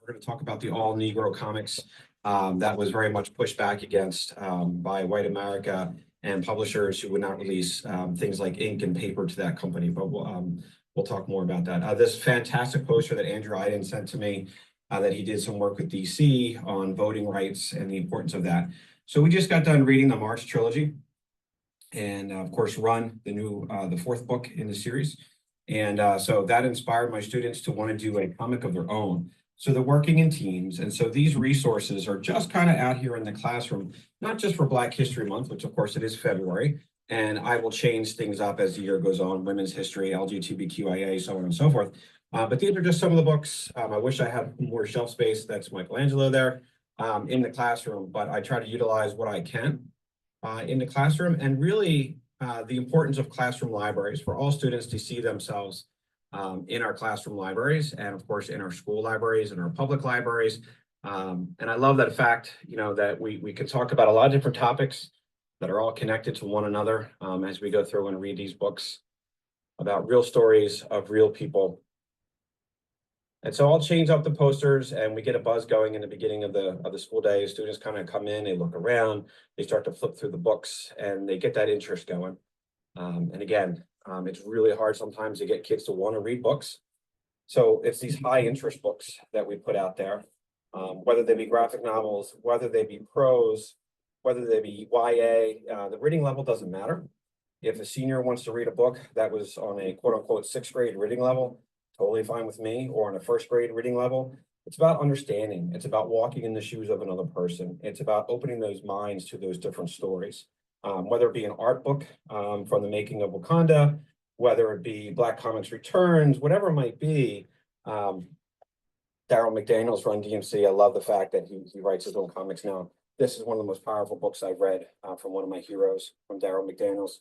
We're going to talk about the all Negro comics that was very much pushed back against by white America and publishers who would not release things like ink and paper to that company. But we'll talk more about that. This fantastic poster that Andrew Iden sent to me, that he did some work with DC on voting rights and the importance of that. So we just got done reading the March trilogy, and of course, Run, the fourth book in the series. And so that inspired my students to want to do a comic of their own. So they're working in teams. And so these resources are just kind of out here in the classroom, not just for Black History Month, which of course it is February. And I will change things up as the year goes on, women's history, LGBTQIA, so on and so forth. But these are just some of the books. I wish I had more shelf space. That's Michelangelo there in the classroom, but I try to utilize what I can in the classroom, and really the importance of classroom libraries for all students to see themselves in our classroom libraries, and of course in our school libraries and our public libraries. And I love that fact, that we can talk about a lot of different topics that are all connected to one another as we go through and read these books about real stories of real people. And so I'll change up the posters, and we get a buzz going in the beginning of the school day. Students kind of come in, they look around, they start to flip through the books, and they get that interest going. And again, it's really hard sometimes to get kids to want to read books. So it's these high interest books that we put out there, whether they be graphic novels, whether they be prose, whether they be YA, the reading level doesn't matter. If a senior wants to read a book that was on a quote unquote 6th grade reading level, totally fine with me, or on a 1st grade reading level. It's about understanding. It's about walking in the shoes of another person. It's about opening those minds to those different stories. Whether it be an art book from the making of Wakanda, whether it be Black Comics Returns, whatever it might be. Daryl McDaniels from DMC, I love the fact that he writes his own comics now. This is one of the most powerful books I've read from one of my heroes, from Daryl McDaniels.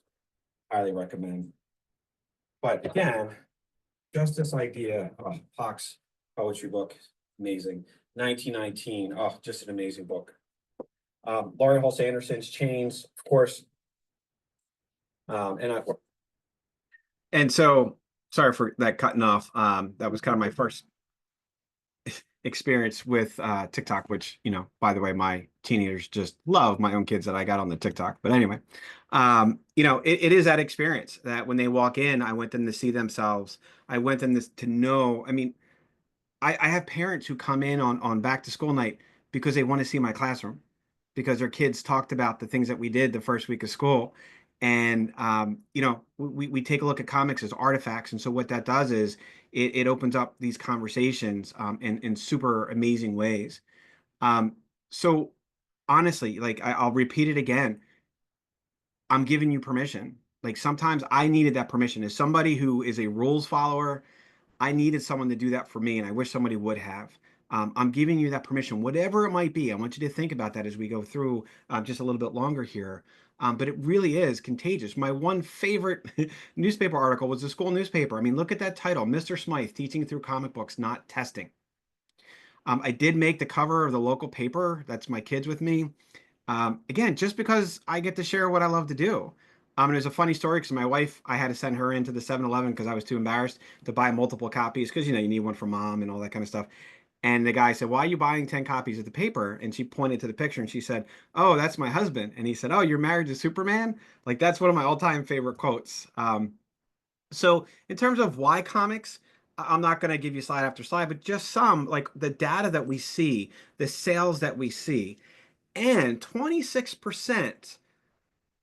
Highly recommend. But again, just this idea of Pox poetry book, amazing. 1919, just an amazing book. Laurie Hulse Anderson's Chains, of course. And so, sorry for that cutting off. That was kind of my first experience with TikTok, which, by the way, my teenagers just love my own kids that I got on the TikTok. But anyway, it is that experience that when they walk in, I want them to see themselves. I want them to know. I mean, I have parents who come in on back to school night because they want to see my classroom, because their kids talked about the things that we did the first week of school. And, we take a look at comics as artifacts. And so what that does is it opens up these conversations in super amazing ways. So honestly, like I'll repeat it again. I'm giving you permission. Like sometimes I needed that permission as somebody who is a rules follower. I needed someone to do that for me, and I wish somebody would have. I'm giving you that permission, whatever it might be. I want you to think about that as we go through just a little bit longer here. But it really is contagious. My one favorite newspaper article was the school newspaper. I mean, look at that title, Mr. Smythe, Teaching Through Comic Books, Not Testing. I did make the cover of the local paper. That's my kids with me. Again, just because I get to share what I love to do. And there's a funny story because my wife, I had to send her into the 7-Eleven because I was too embarrassed to buy multiple copies because, you need one for mom and all that kind of stuff. And the guy said, why are you buying 10 copies of the paper? And she pointed to the picture and she said, oh, that's my husband. And he said, oh, you're married to Superman? Like, that's one of my all-time favorite quotes. So in terms of why comics, I'm not going to give you slide after slide, but just some, like the data that we see, the sales that we see, and 26%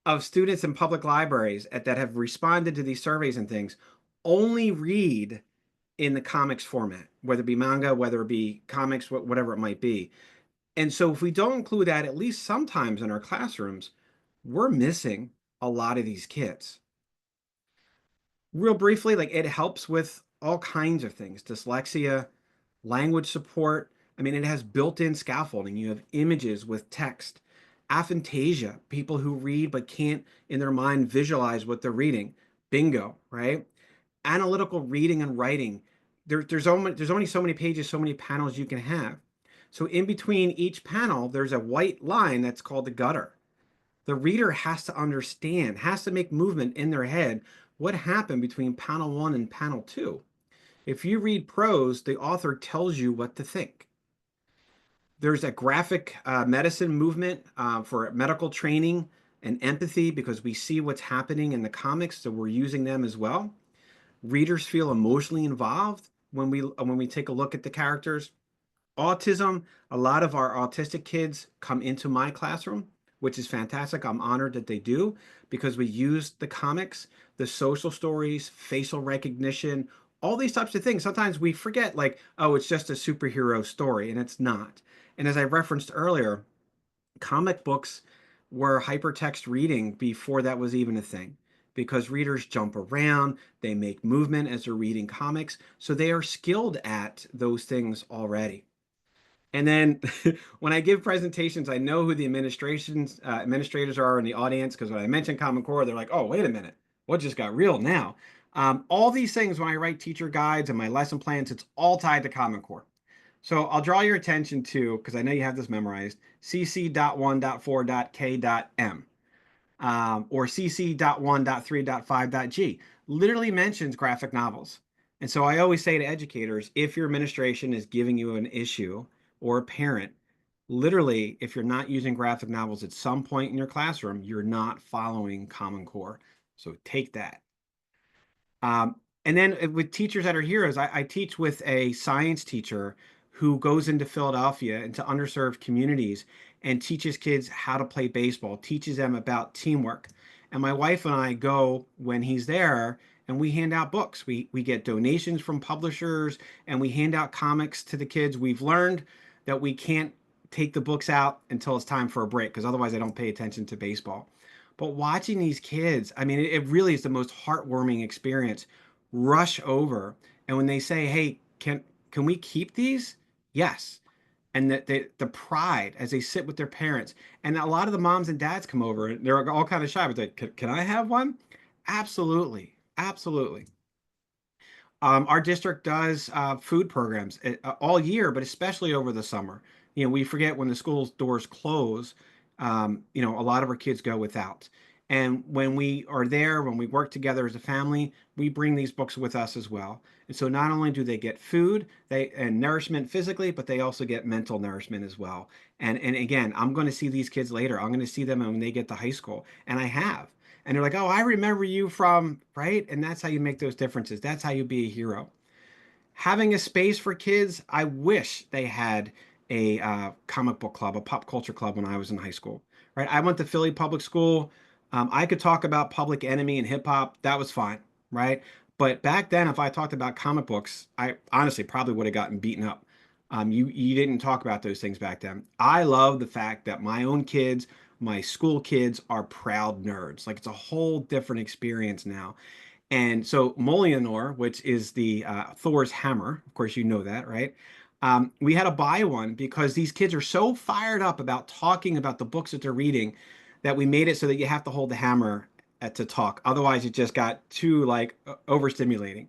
of students in public libraries that have responded to these surveys and things only read in the comics format, whether it be manga, whether it be comics, whatever it might be. And so if we don't include that, at least sometimes in our classrooms, we're missing a lot of these kids. Real briefly, like it helps with all kinds of things, dyslexia, language support. I mean, it has built-in scaffolding. You have images with text. Aphantasia, people who read but can't in their mind visualize what they're reading. Bingo, right? Analytical reading and writing. there's only so many pages, so many panels you can have. So in between each panel, there's a white line that's called the gutter. The reader has to understand, has to make movement in their head what happened between panel 1 and panel 2. If you read prose, the author tells you what to think. There's a graphic medicine movement for medical training and empathy because we see what's happening in the comics, so we're using them as well. Readers feel emotionally involved when we take a look at the characters. Autism, a lot of our autistic kids come into my classroom, which is fantastic. I'm honored that they do because we use the comics, the social stories, facial recognition, all these types of things. Sometimes we forget, like, oh, it's just a superhero story, and it's not. And as I referenced earlier, comic books were hypertext reading before that was even a thing because readers jump around, they make movement as they're reading comics, so they are skilled at those things already. And then when I give presentations, I know who the administrators are in the audience because when I mention Common Core, they're like, oh, wait a minute, what just got real now? All these things, when I write teacher guides and my lesson plans, it's all tied to Common Core. So I'll draw your attention to, because I know you have this memorized, cc.1.4.k.m or cc.1.3.5.g literally mentions graphic novels. And so I always say to educators, if your administration is giving you an issue or a parent, literally, if you're not using graphic novels at some point in your classroom, you're not following Common Core. So take that. And then with teachers that are heroes, I teach with a science teacher who goes into Philadelphia, into underserved communities, and teaches kids how to play baseball, teaches them about teamwork. And my wife and I go when he's there and we hand out books. We get donations from publishers and we hand out comics to the kids. We've learned that we can't take the books out until it's time for a break because otherwise I don't pay attention to baseball. But watching these kids, I mean, it really is the most heartwarming experience. Rush over, and when they say, "Hey, can we keep these?" Yes, and the pride as they sit with their parents, and a lot of the moms and dads come over, and they're all kind of shy, but they, can I have one? Absolutely, absolutely. Our district does food programs all year, but especially over the summer. You know, we forget when the school's doors close, you know, a lot of our kids go without. And when we are there, when we work together as a family, we bring these books with us as well. And so not only do they get food and nourishment physically, but they also get mental nourishment as well. And again, I'm going to see these kids later. I'm going to see them when they get to high school. And I have. And they're like, oh, I remember you from, right? And that's how you make those differences. That's how you be a hero. Having a space for kids, I wish they had a comic book club, a pop culture club when I was in high school, right? I went to Philly Public School. I could talk about Public Enemy and hip hop. That was fine, right? But back then, if I talked about comic books, I honestly probably would have gotten beaten up. You didn't talk about those things back then. I love the fact that my own kids, my school kids are proud nerds. Like it's a whole different experience now. And so Mjolnir, which is the Thor's hammer, of course you know that, right? We had to buy one because these kids are so fired up about talking about the books that they're reading that we made it so that you have to hold the hammer to talk. Otherwise, it just got too like overstimulating.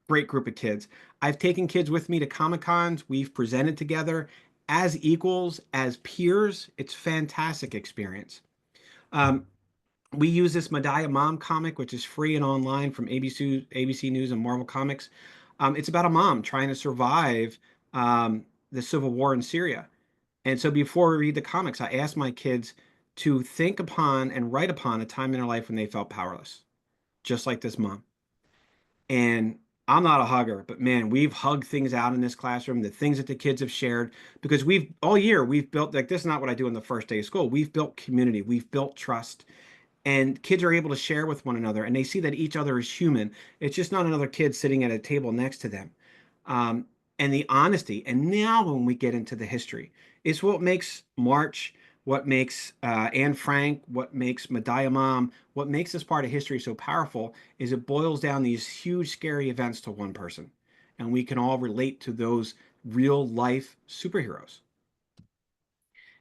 Great group of kids. I've taken kids with me to Comic Cons. We've presented together as equals, as peers. It's fantastic experience. We use this Medaya Mom comic, which is free and online from ABC News and Marvel Comics. It's about a mom trying to survive the civil war in Syria. And so before we read the comics, I asked my kids to think upon and write upon a time in their life when they felt powerless, just like this mom. And I'm not a hugger, but man, we've hugged things out in this classroom, the things that the kids have shared, because we've all year we've built, like, this is not what I do on the first day of school. We've built community, we've built trust, and kids are able to share with one another and they see that each other is human. It's just not another kid sitting at a table next to them. And the honesty. And now when we get into the history, is what makes March, what makes Anne Frank, what makes Medaya Mom, what makes this part of history so powerful is it boils down these huge, scary events to one person. And we can all relate to those real life superheroes.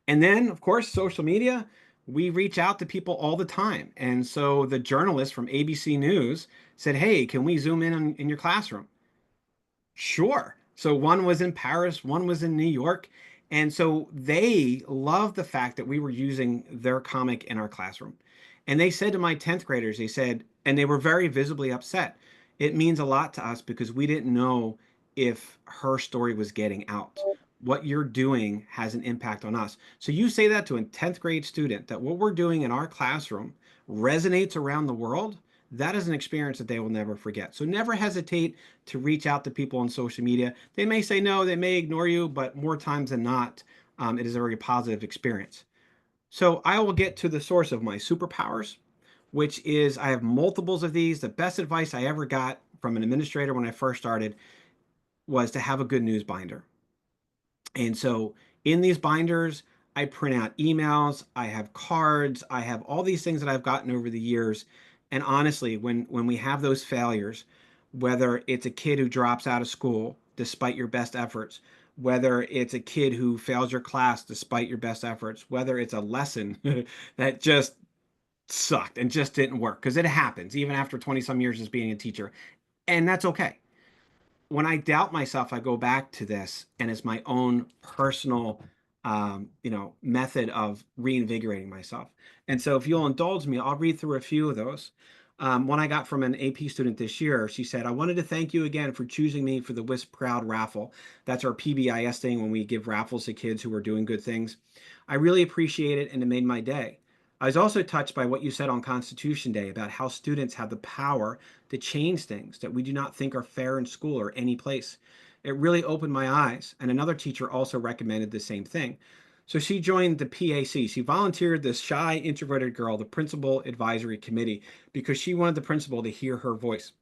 And then, of course, social media, we reach out to people all the time. And so the journalist from ABC News said, hey, can we zoom in your classroom? Sure. So one was in Paris, one was in New York. And so they loved the fact that we were using their comic in our classroom. And they said to my 10th graders, they said, and they were very visibly upset. It means a lot to us because we didn't know if her story was getting out. What you're doing has an impact on us. So you say that to a 10th grade student that what we're doing in our classroom resonates around the world. That is an experience that they will never forget. So never hesitate to reach out to people on social media. They may say no, they may ignore you, but more times than not, it is a very positive experience. So I will get to the source of my superpowers, which is I have multiples of these. The best advice I ever got from an administrator when I first started was to have a good news binder. And so in these binders, I print out emails, I have cards, I have all these things that I've gotten over the years. And honestly, when we have those failures, whether it's a kid who drops out of school despite your best efforts, whether it's a kid who fails your class despite your best efforts, whether it's a lesson that just sucked and just didn't work, because it happens even after 20 some years as being a teacher, and that's okay. When I doubt myself, I go back to this, and it's my own personal, method of reinvigorating myself. And so, if you'll indulge me, I'll read through a few of those. One I got from an AP student this year. She said, "I wanted to thank you again for choosing me for the Wisp Proud raffle. That's our PBIS thing when we give raffles to kids who are doing good things. I really appreciate it, and it made my day. I was also touched by what you said on Constitution Day about how students have the power to change things that we do not think are fair in school or any place. It really opened my eyes." And another teacher also recommended the same thing. So she joined the PAC. She volunteered, this shy, introverted girl, the principal advisory committee, because she wanted the principal to hear her voice.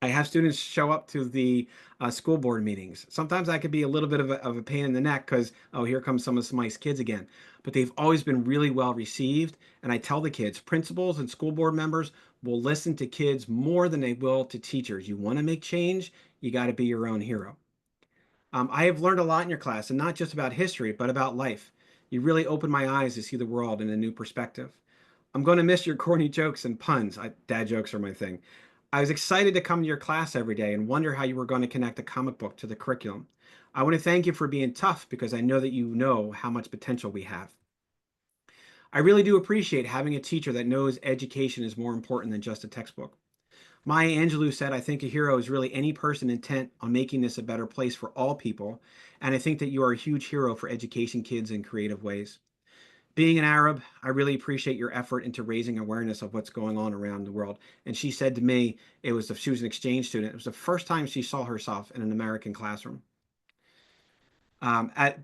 I have students show up to the school board meetings. Sometimes I could be a little bit of a pain in the neck because, oh, here comes some of nice kids again. But they've always been really well received. And I tell the kids, principals and school board members will listen to kids more than they will to teachers. You want to make change, you got to be your own hero. I have learned a lot in your class, and not just about history, but about life. You really opened my eyes to see the world in a new perspective. I'm going to miss your corny jokes and puns. Dad jokes are my thing. I was excited to come to your class every day and wonder how you were going to connect the comic book to the curriculum. I want to thank you for being tough because I know that you know how much potential we have. I really do appreciate having a teacher that knows education is more important than just a textbook. Maya Angelou said, "I think a hero is really any person intent on making this a better place for all people. And I think that you are a huge hero for education kids in creative ways. Being an Arab, I really appreciate your effort into raising awareness of what's going on around the world." And she said to me, she was an exchange student. It was the first time she saw herself in an American classroom.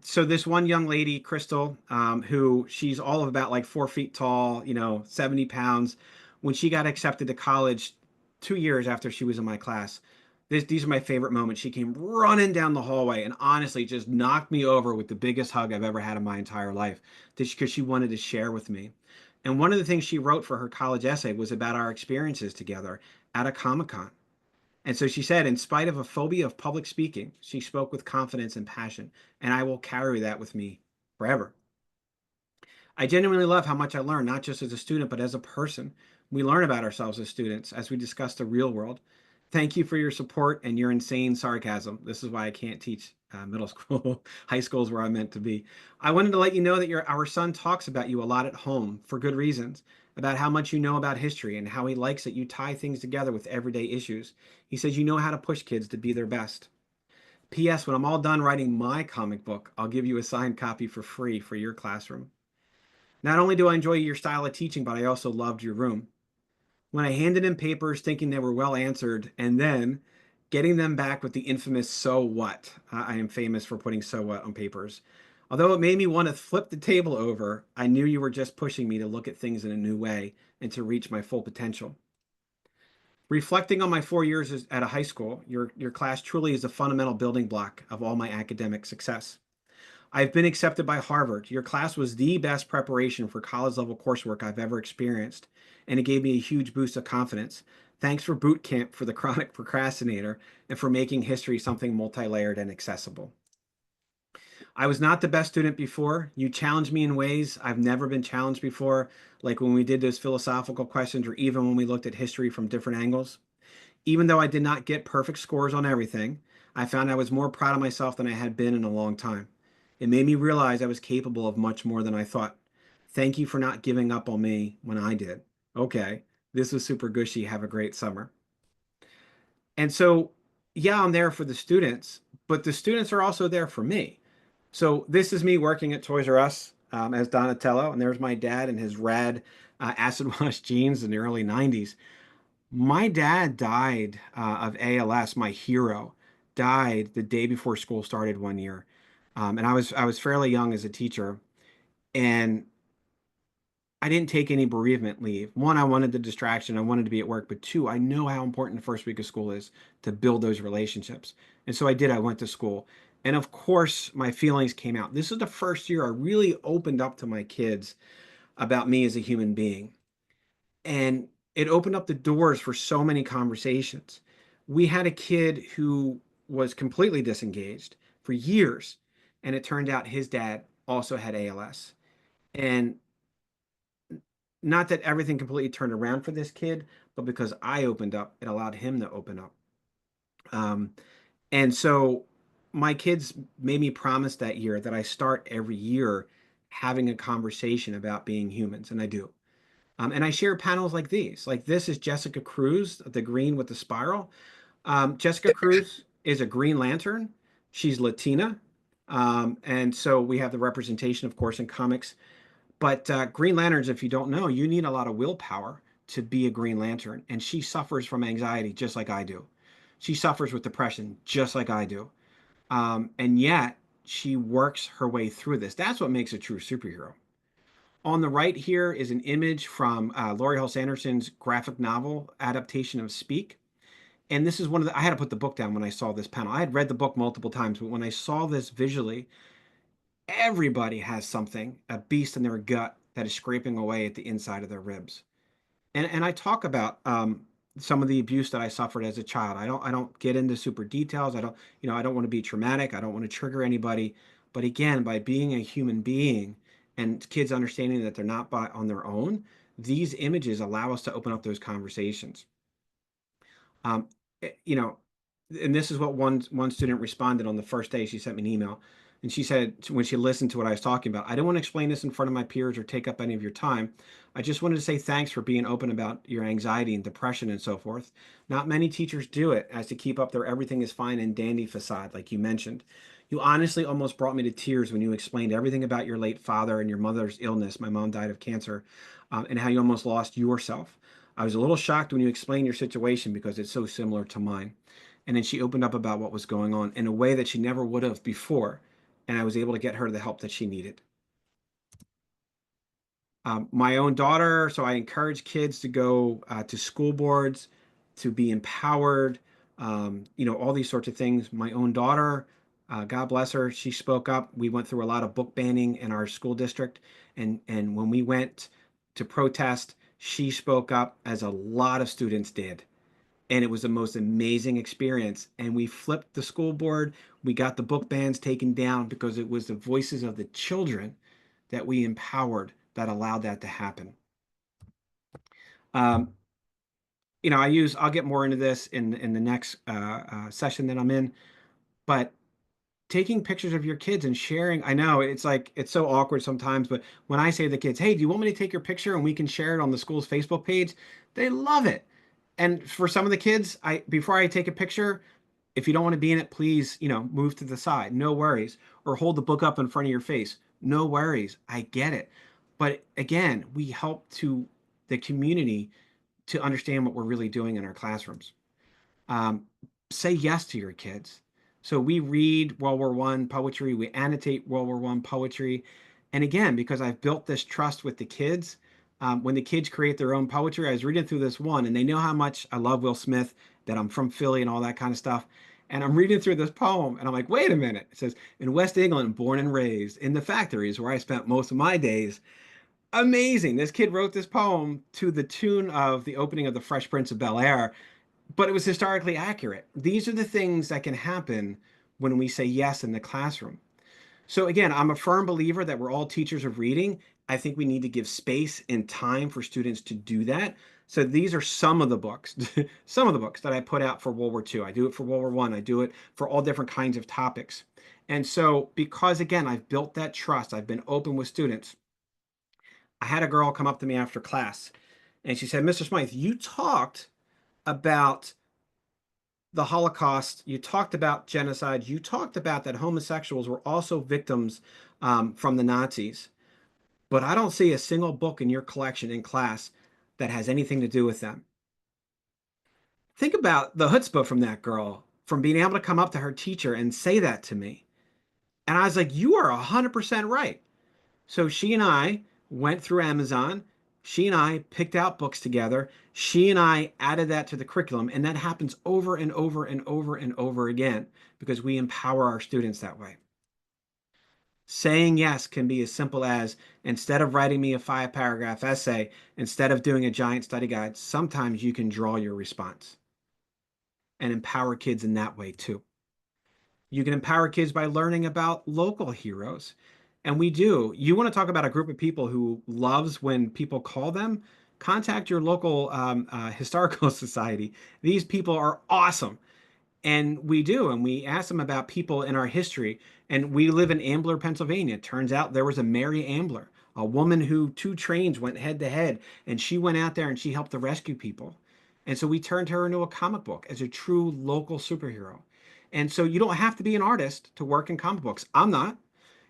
So this one young lady, Crystal, who she's all of about like 4 feet tall, 70 pounds. When she got accepted to college 2 years after she was in my class, these are my favorite moments. She came running down the hallway and honestly just knocked me over with the biggest hug I've ever had in my entire life, because she wanted to share with me. And one of the things she wrote for her college essay was about our experiences together at a Comic-Con. And so she said, in spite of a phobia of public speaking, she spoke with confidence and passion, and I will carry that with me forever. I genuinely love how much I learn, not just as a student, but as a person. We learn about ourselves as students as we discuss the real world. Thank you for your support and your insane sarcasm. This is why I can't teach middle school. High school is where I'm meant to be. I wanted to let you know that our son talks about you a lot at home for good reasons, about how much you know about history and how he likes that you tie things together with everyday issues. He says you know how to push kids to be their best. P.S. When I'm all done writing my comic book, I'll give you a signed copy for free for your classroom. Not only do I enjoy your style of teaching, but I also loved your room. When I handed in papers thinking they were well answered, and then getting them back with the infamous "so what." I am famous for putting "so what" on papers. Although it made me want to flip the table over, I knew you were just pushing me to look at things in a new way and to reach my full potential. Reflecting on my 4 years at a high school, your class truly is a fundamental building block of all my academic success. I've been accepted by Harvard. Your class was the best preparation for college level coursework I've ever experienced, and it gave me a huge boost of confidence. Thanks for boot camp for the chronic procrastinator and for making history something multi-layered and accessible. I was not the best student before. You challenged me in ways I've never been challenged before, like when we did those philosophical questions or even when we looked at history from different angles. Even though I did not get perfect scores on everything, I found I was more proud of myself than I had been in a long time. It made me realize I was capable of much more than I thought. Thank you for not giving up on me when I did. Okay, this was super gushy. Have a great summer. And so, yeah, I'm there for the students, but the students are also there for me. So this is me working at Toys R Us as Donatello, and there's my dad in his rad acid wash jeans in the early 90s. My dad died of ALS. My hero died the day before school started one year, and I was fairly young as a teacher, and I didn't take any bereavement leave. One, I wanted the distraction. I wanted to be at work. But two, I know how important the first week of school is to build those relationships. And so I did. I went to school. And of course, my feelings came out. This is the first year I really opened up to my kids about me as a human being. And it opened up the doors for so many conversations. We had a kid who was completely disengaged for years. And it turned out his dad also had ALS. And not that everything completely turned around for this kid, but because I opened up, it allowed him to open up. Um, and so my kids made me promise that year that I start every year having a conversation about being humans, and I do. And I share panels like these. Like this is Jessica Cruz, the green with the spiral. Jessica Cruz is a Green Lantern. She's Latina. And so we have the representation, of course, in comics. But Green Lanterns, if you don't know, you need a lot of willpower to be a Green Lantern. And she suffers from anxiety just like I do. She suffers with depression just like I do. And yet she works her way through this. That's what makes a true superhero. On the right here is an image from Laurie Halse Anderson's graphic novel adaptation of Speak. And this is one of the, I had to put the book down when I saw this panel. I had read the book multiple times, but when I saw this visually, everybody has something, a beast in their gut that is scraping away at the inside of their ribs. And I talk about some of the abuse that I suffered as a child. I don't get into super details. I don't want to be traumatic. I don't want to trigger anybody. But again, by being a human being and kids understanding that they're not on their own, these images allow us to open up those conversations. Um, you know, and this is what one student responded on the first day. She sent me an email, and she said when she listened to what I was talking about, I don't want to explain this in front of my peers or take up any of your time. I just wanted to say thanks for being open about your anxiety and depression and so forth. Not many teachers do it as to keep up their everything is fine and dandy facade, like you mentioned. You honestly almost brought me to tears when you explained everything about your late father and your mother's illness. My mom died of cancer, and how you almost lost yourself. I was a little shocked when you explained your situation because it's so similar to mine. And then she opened up about what was going on in a way that she never would have before. And I was able to get her the help that she needed. My own daughter, so I encourage kids to go to school boards, to be empowered, all these sorts of things. My own daughter, God bless her, she spoke up. We went through a lot of book banning in our school district. And when we went to protest, she spoke up as a lot of students did. And it was the most amazing experience. And we flipped the school board. We got the book bans taken down because it was the voices of the children that we empowered that allowed that to happen. I'll get more into this in the next session that I'm in, but taking pictures of your kids and sharing, I know it's like, it's so awkward sometimes, but when I say to the kids, hey, do you want me to take your picture and we can share it on the school's Facebook page? They love it. And for some of the kids, before I take a picture, if you don't want to be in it, please, move to the side. No worries. Or hold the book up in front of your face. No worries. I get it. But again, we help the community to understand what we're really doing in our classrooms. Say yes to your kids. So we read World War I poetry, we annotate World War I poetry. And again, because I've built this trust with the kids, when the kids create their own poetry, I was reading through this one and they know how much I love Will Smith, that I'm from Philly and all that kind of stuff. And I'm reading through this poem and I'm like, wait a minute. It says, in West England, born and raised in the factories where I spent most of my days. Amazing. This kid wrote this poem to the tune of the opening of The Fresh Prince of Bel-Air, but it was historically accurate. These are the things that can happen when we say yes in the classroom. So again, I'm a firm believer that we're all teachers of reading. I think we need to give space and time for students to do that. So these are some of the books, some of the books that I put out for World War II. I do it for World War I. I do it for all different kinds of topics. And so, because again, I've built that trust, I've been open with students. I had a girl come up to me after class and she said, Mr. Smythe, you talked about the Holocaust, you talked about genocide, you talked about that homosexuals were also victims from the Nazis, but I don't see a single book in your collection in class that has anything to do with them. Think about the chutzpah from that girl, from being able to come up to her teacher and say that to me. And I was like, you are 100% right. So she and I went through Amazon. She and I picked out books together. She and I added that to the curriculum. And that happens over and over and over and over again because we empower our students that way. Saying yes can be as simple as, instead of writing me a 5-paragraph essay, instead of doing a giant study guide, sometimes you can draw your response and empower kids in that way too. You can empower kids by learning about local heroes. And we do. You want to talk about a group of people who loves when people call them? Contact your local historical society. These people are awesome. And we do. And we ask them about people in our history. And we live in Ambler, Pennsylvania. It turns out there was a Mary Ambler, a woman who 2 trains went head to head. And she went out there and she helped to rescue people. And so we turned her into a comic book as a true local superhero. And so you don't have to be an artist to work in comic books. I'm not.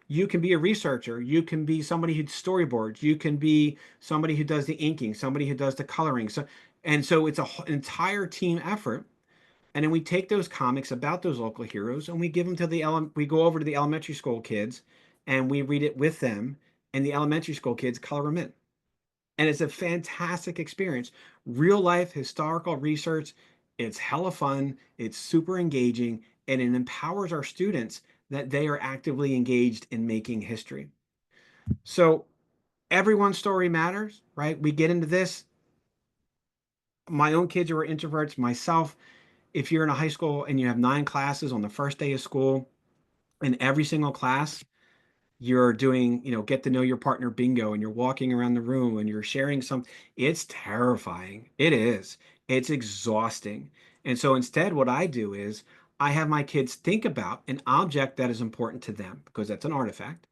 You can be a researcher. You can be somebody who storyboards. You can be somebody who does the inking, somebody who does the coloring. So it's an entire team effort. And then we take those comics about those local heroes and we give them to we go over to the elementary school kids and we read it with them, and the elementary school kids color them in. And it's a fantastic experience. Real life historical research. It's hella fun. It's super engaging, and it empowers our students that they are actively engaged in making history. So everyone's story matters, right? We get into this. My own kids who are introverts, myself, if you're in a high school and you have 9 classes on the first day of school, in every single class, you're doing, get to know your partner bingo, and you're walking around the room and you're sharing something. It's terrifying. It is. It's exhausting. And so instead, what I do is I have my kids think about an object that is important to them, because that's an artifact,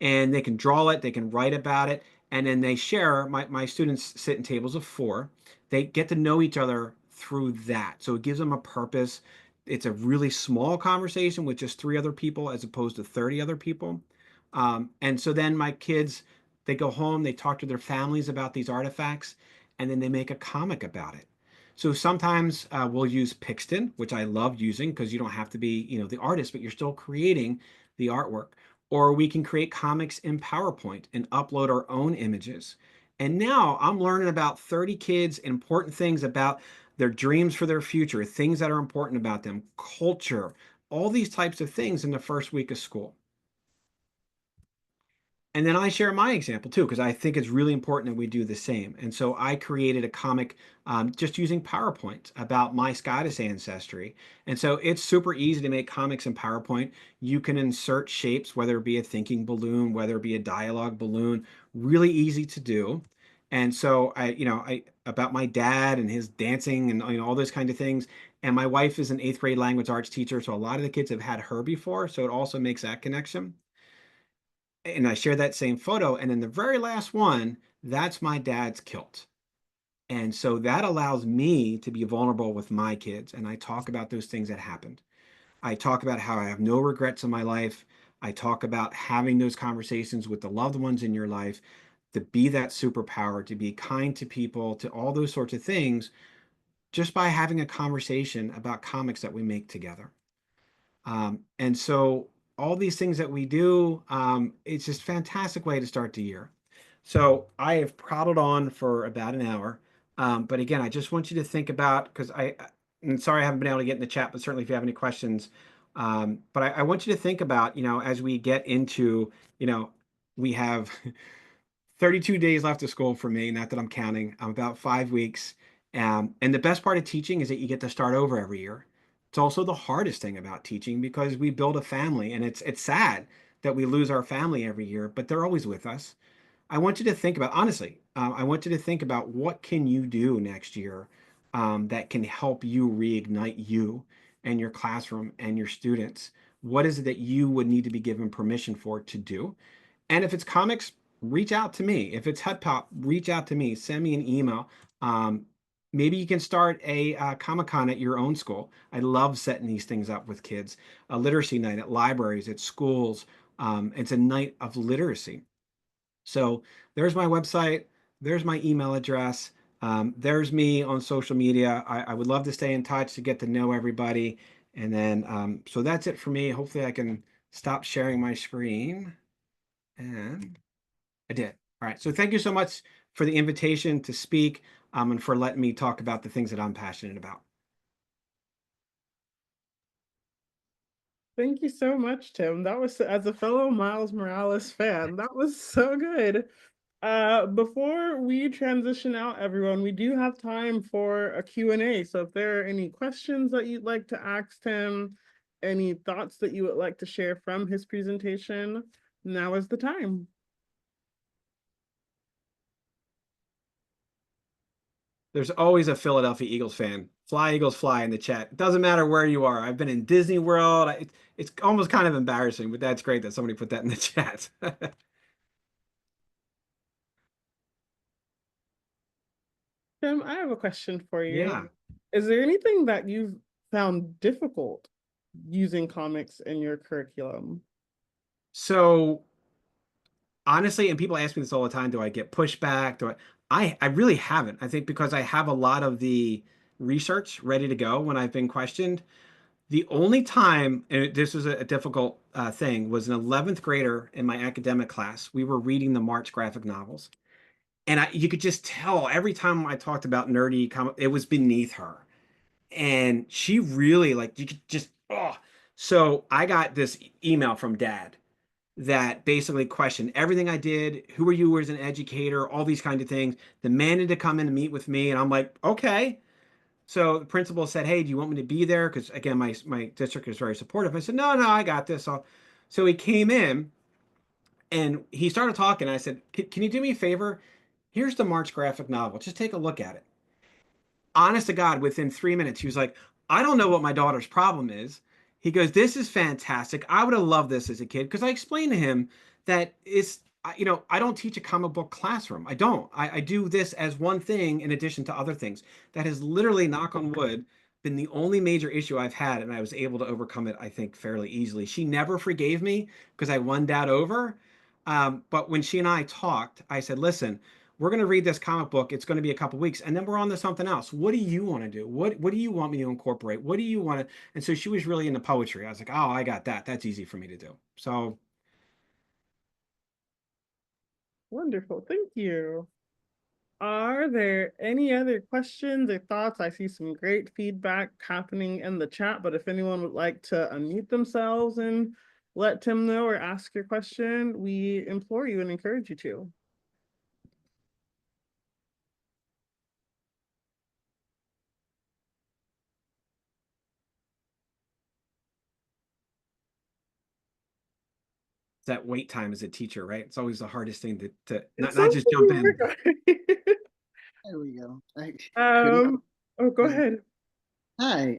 and they can draw it, they can write about it, and then they share. My students sit in tables of 4. They get to know each other through that. So it gives them a purpose. It's a really small conversation with just 3 other people as opposed to 30 other people. And so then my kids, they go home, they talk to their families about these artifacts, and then they make a comic about it. So sometimes we'll use Pixton, which I love using because you don't have to be, the artist, but you're still creating the artwork. Or we can create comics in PowerPoint and upload our own images. And now I'm learning about 30 kids, important things about their dreams for their future, things that are important about them, culture, all these types of things in the first week of school. And then I share my example too, because I think it's really important that we do the same. And so I created a comic just using PowerPoint about my Scottish ancestry. And so it's super easy to make comics in PowerPoint. You can insert shapes, whether it be a thinking balloon, whether it be a dialogue balloon, really easy to do. And so I about my dad and his dancing and all those kind of things. And my wife is an 8th grade language arts teacher, so a lot of the kids have had her before. So it also makes that connection. And I share that same photo. And then the very last one, that's my dad's kilt. And so that allows me to be vulnerable with my kids. And I talk about those things that happened. I talk about how I have no regrets in my life. I talk about having those conversations with the loved ones in your life, to be that superpower, to be kind to people, to all those sorts of things, just by having a conversation about comics that we make together. And so all these things that we do, it's just a fantastic way to start the year. So I have prattled on for about an hour. But again, I just want you to think about, because I'm sorry I haven't been able to get in the chat, but certainly if you have any questions, but I want you to think about, as we get into, we have 32 days left of school for me, not that I'm counting. I'm about 5 weeks. And the best part of teaching is that you get to start over every year. It's also the hardest thing about teaching, because we build a family, and it's sad that we lose our family every year, but they're always with us. I want you to think about, honestly, I want you to think about what can you do next year that can help you reignite you and your classroom and your students. What is it that you would need to be given permission for to do? And if it's comics, reach out to me. If it's Hut Pop, reach out to me. Send me an email. Um, Maybe you can start a Comic-Con at your own school. I love setting these things up with kids. A literacy night at libraries, at schools. It's a night of literacy. So there's my website. There's my email address. There's me on social media. I would love to stay in touch to get to know everybody. And then, so that's it for me. Hopefully I can stop sharing my screen. And I did. All right. So thank you so much for the invitation to speak, and for letting me talk about the things that I'm passionate about. Thank you so much, Tim. That was, as a fellow Miles Morales fan, that was so good. Before we transition out, everyone, we do have time for a Q&A. So if there are any questions that you'd like to ask Tim, any thoughts that you would like to share from his presentation, now is the time. There's always a Philadelphia Eagles fan. Fly Eagles fly in the chat. It doesn't matter where you are. I've been in Disney World. It's almost kind of embarrassing, but that's great that somebody put that in the chat. Tim, I have a question for you. Yeah. Is there anything that you've found difficult using comics in your curriculum? So honestly, and people ask me this all the time, do I get pushback? I really haven't. I think because I have a lot of the research ready to go when I've been questioned. The only time, and this was a difficult thing, was an 11th grader in my academic class. We were reading the March graphic novels. And you could just tell every time I talked about nerdy comic, it was beneath her. And she really, like, you could just, oh. So I got this email from dad that basically questioned everything I did. Who are you as an educator? All these kind of things. Demanded to come in and meet with me. And I'm like, okay. So the principal said, hey, do you want me to be there? Because again, my district is very supportive. I said, no, I got this. So he came in and he started talking. I said, can you do me a favor? Here's the March graphic novel. Just take a look at it. Honest to God, within 3 minutes, he was like, I don't know what my daughter's problem is. He goes, this is fantastic. I would have loved this as a kid. Because I explained to him that I don't teach a comic book classroom. I don't. I do this as one thing in addition to other things. That has literally, knock on wood, been the only major issue I've had, and I was able to overcome it, I think, fairly easily. She never forgave me because I won Dad over. But when she and I talked, I said, listen, we're going to read this comic book. It's going to be a couple weeks, and then we're on to something else. What do you want to do? What do you want me to incorporate? What do you want to? And so she was really into poetry. I was like, oh, I got that. That's easy for me to do. So Wonderful, thank you. Are there any other questions or thoughts? I see some great feedback happening in the chat, but if anyone would like to unmute themselves and let Tim know or ask your question, we implore you and encourage you to. that wait time as a teacher, right? It's always the hardest thing to not It's just jump in. There we go. Oh, go ahead. Hi.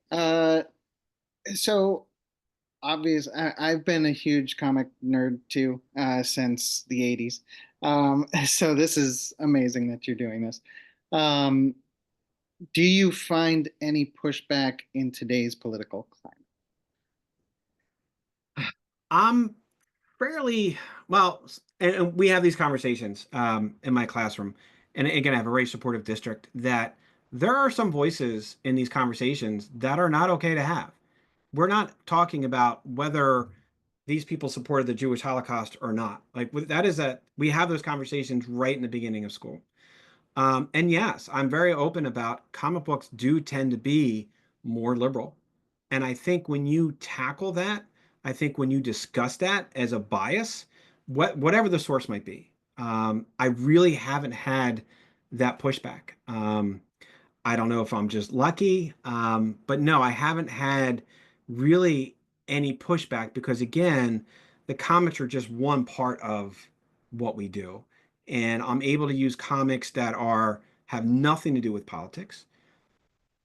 So obvious. I've been a huge comic nerd too, since the 80s. So this is amazing that you're doing this. Do you find any pushback in today's political climate? I'm fairly well, and we have these conversations in my classroom. And again, I have a very supportive district that there are some voices in these conversations that are not okay to have. We're not talking about whether these people supported the Jewish Holocaust or not. Like that is that we have those conversations right in the beginning of school. And yes, I'm very open about comic books do tend to be more liberal. And I think when you tackle that, I think when you discuss that as a bias, whatever the source might be, I really haven't had that pushback. I don't know if I'm just lucky, but no, I haven't had really any pushback because again, the comics are just one part of what we do. and I'm able to use comics that have nothing to do with politics.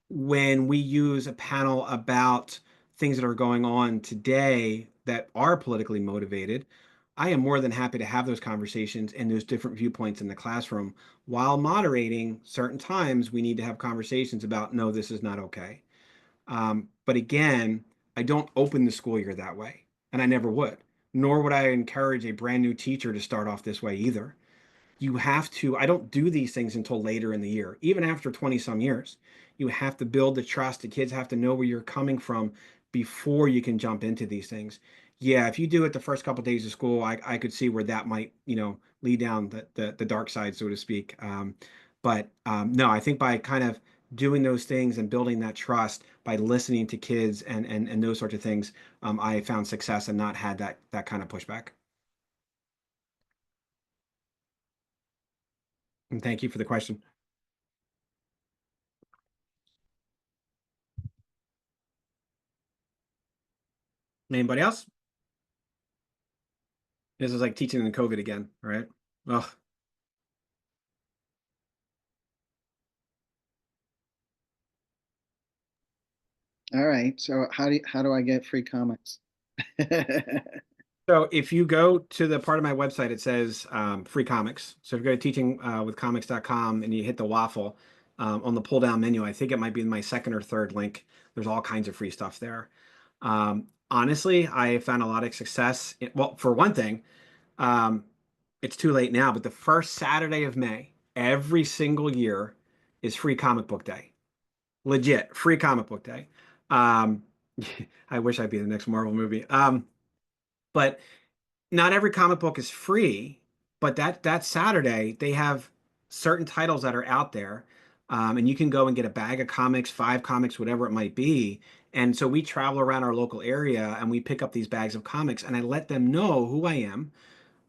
When we use a panel about things that are going on today that are politically motivated, I am more than happy to have those conversations and those different viewpoints in the classroom while moderating certain times we need to have conversations about, no, this is not okay. But again, I don't open the school year that way, and I never would, nor would I encourage a brand new teacher to start off this way either. You have to, I don't do these things until later in the year, even after 20 some years. You have to build the trust. The kids have to know where you're coming from before you can jump into these things. Yeah, if you do it the first couple of days of school, I could see where that might, lead down the dark side, so to speak. No, I think by kind of doing those things and building that trust by listening to kids and those sorts of things, I found success and not had that kind of pushback. And thank you for the question. Anybody else? This is like teaching in COVID again, right? Ugh. All right. So how do I get free comics? So if you go to the part of my website, it says free comics. So if you go to teachingwithcomics.com and you hit the waffle on the pull down menu, I think it might be my second or third link. There's all kinds of free stuff there. Honestly, I found a lot of success. Well, for one thing, it's too late now, but the first Saturday of May, every single year, is free comic book day. Legit, free comic book day. I wish I'd be in the next Marvel movie. But not every comic book is free, but that Saturday they have certain titles that are out there, and you can go and get a bag of comics, 5 comics, whatever it might be. And so we travel around our local area and we pick up these bags of comics, and I let them know who I am,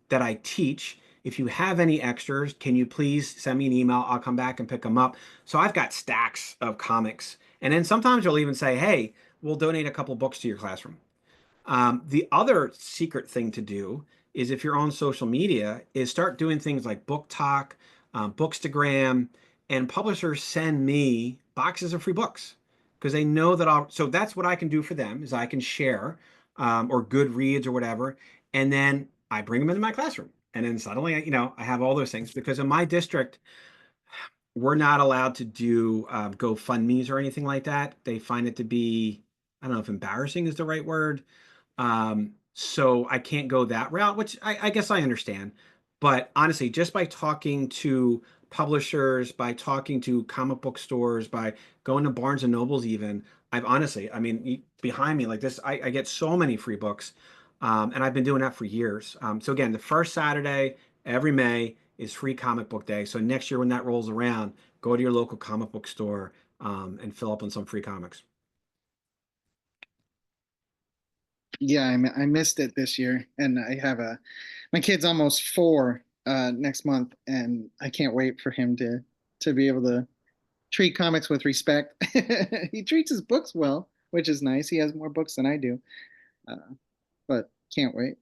that I teach. If you have any extras, can you please send me an email? I'll come back and pick them up. So I've got stacks of comics, and then sometimes you'll even say, hey, we'll donate a couple books to your classroom. The other secret thing to do is, if you're on social media, is start doing things like Book Talk, Bookstagram, and publishers send me boxes of free books because they know that so that's what I can do for them, is I can share, or Goodreads or whatever, and then I bring them into my classroom. And then suddenly, I have all those things, because in my district, we're not allowed to do GoFundMe's or anything like that. They find it to be, I don't know if embarrassing is the right word. So I can't go that route, which I guess I understand. But honestly, just by talking to publishers, by talking to comic book stores, by going to Barnes and Nobles even, behind me like this, I get so many free books. And I've been doing that for years. So again, the first Saturday every May is free comic book day. So next year when that rolls around, go to your local comic book store and fill up on some free comics. Yeah, I missed it this year, and I have my kid's almost 4 next month, and I can't wait for him to be able to treat comics with respect. He treats his books well, which is nice. He has more books than I do, but can't wait.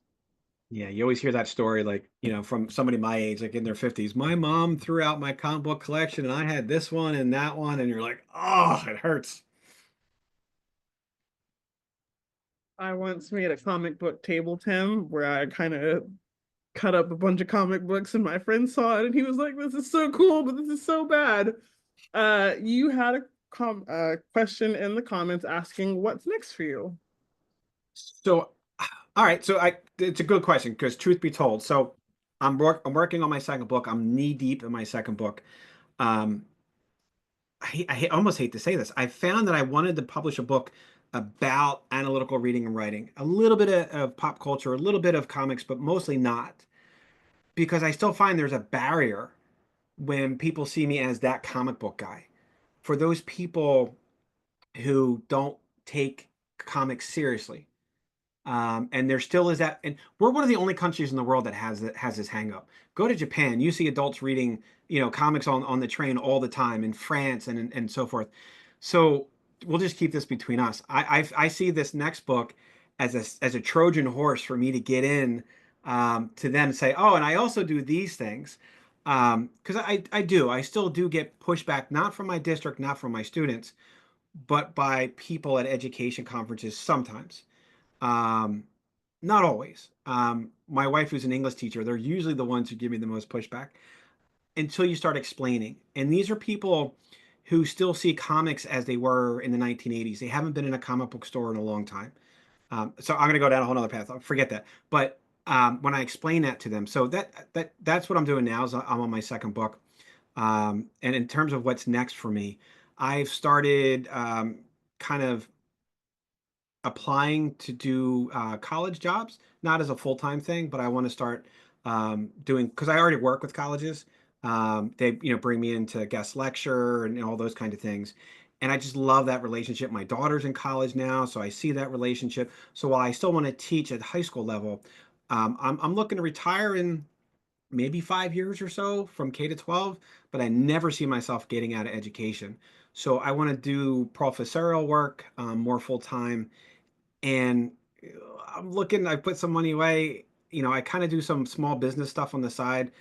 Yeah, you always hear that story, like, from somebody my age, like in their 50s. My mom threw out my comic book collection and I had this one and that one, and you're like, oh, it hurts. I once made a comic book table, Tim, where I kind of cut up a bunch of comic books, and my friend saw it and he was like, this is so cool, but this is so bad. You had a question in the comments asking what's next for you. So, all right. So it's a good question, because truth be told, so I'm working on my second book. I'm knee deep in my second book. I almost hate to say this. I found that I wanted to publish a book about analytical reading and writing, a little bit of pop culture, a little bit of comics, but mostly not, because I still find there's a barrier when people see me as that comic book guy. For those people who don't take comics seriously, and there still is that, and we're one of the only countries in the world that has this hang up. Go to Japan, you see adults reading, comics on the train all the time, in France and so forth. So we'll just keep this between us. I see this next book as a Trojan horse for me to get in to them and say, oh, and I also do these things. Because I still do get pushback, not from my district, not from my students, but by people at education conferences sometimes. Um, Not always. My wife, who's an English teacher, they're usually the ones who give me the most pushback until you start explaining. And these are people who still see comics as they were in the 1980s. They haven't been in a comic book store in a long time. So I'm going to go down a whole other path. I'll forget that. But when I explain that to them, so that's what I'm doing now. Is I'm on my second book, and in terms of what's next for me, I've started kind of applying to do college jobs, not as a full-time thing, but I want to start doing, because I already work with colleges. They, bring me in to guest lecture and all those kind of things. And I just love that relationship. My daughter's in college now, so I see that relationship. So while I still want to teach at high school level, I'm looking to retire in maybe 5 years or so from K to 12, but I never see myself getting out of education. So I want to do professorial work more full time, and I'm looking, I put some money away. I kind of do some small business stuff on the side.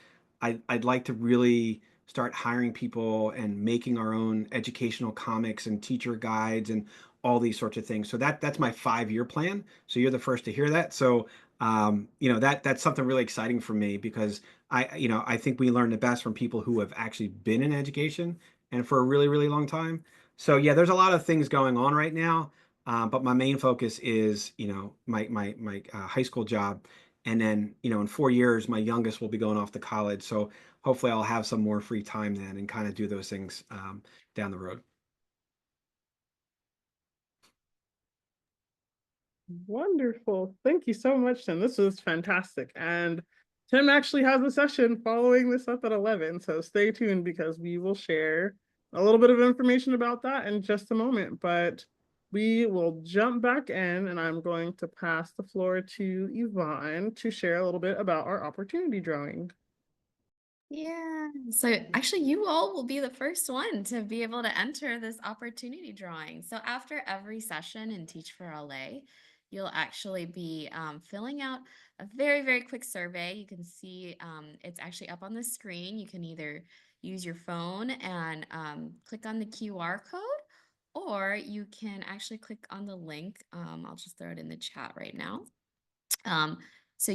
I'd like to really start hiring people and making our own educational comics and teacher guides and all these sorts of things. So that's my 5-year plan. So you're the first to hear that. So that's something really exciting for me, because I think we learn the best from people who have actually been in education and for a really, really long time. So yeah, there's a lot of things going on right now. But my main focus is, my high school job, and then, in 4 years, my youngest will be going off to college. So hopefully, I'll have some more free time then, and kind of do those things down the road. Wonderful. Thank you so much, Tim. This was fantastic. And Tim actually has a session following this up at 11. So stay tuned, because we will share a little bit of information about that in just a moment. But we will jump back in, and I'm going to pass the floor to Yvonne to share a little bit about our opportunity drawing. Yeah, so actually, you all will be the first one to be able to enter this opportunity drawing. So after every session in Teach for LA, you'll actually be filling out a very, very quick survey. You can see it's actually up on the screen. You can either use your phone and click on the QR code, or you can actually click on the link. I'll just throw it in the chat right now. So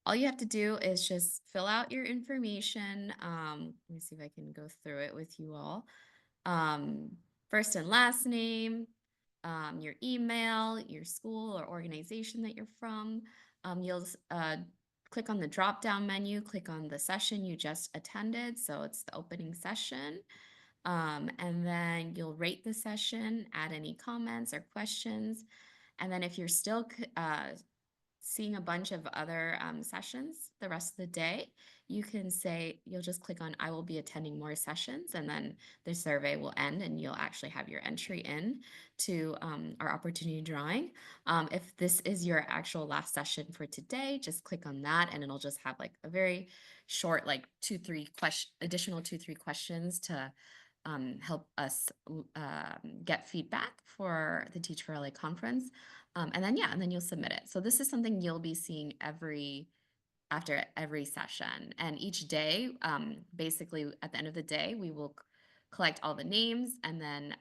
all you have to do is just fill out your information. Let me see if I can go through it with you all. First and last name, your email, your school or organization that you're from. You'll click on the drop-down menu, click on the session you just attended. So it's the opening session. And then you'll rate the session, add any comments or questions. And then if you're still seeing a bunch of other sessions the rest of the day, you'll just click on I will be attending more sessions, and then the survey will end and you'll actually have your entry in to our opportunity drawing. If this is your actual last session for today, just click on that and it'll just have like a very short, like 2-3 additional 2-3 questions to help us get feedback for the Teach for LA conference. And then you'll submit it. So this is something you'll be seeing after every session. And each day, basically at the end of the day, we will collect all the names and then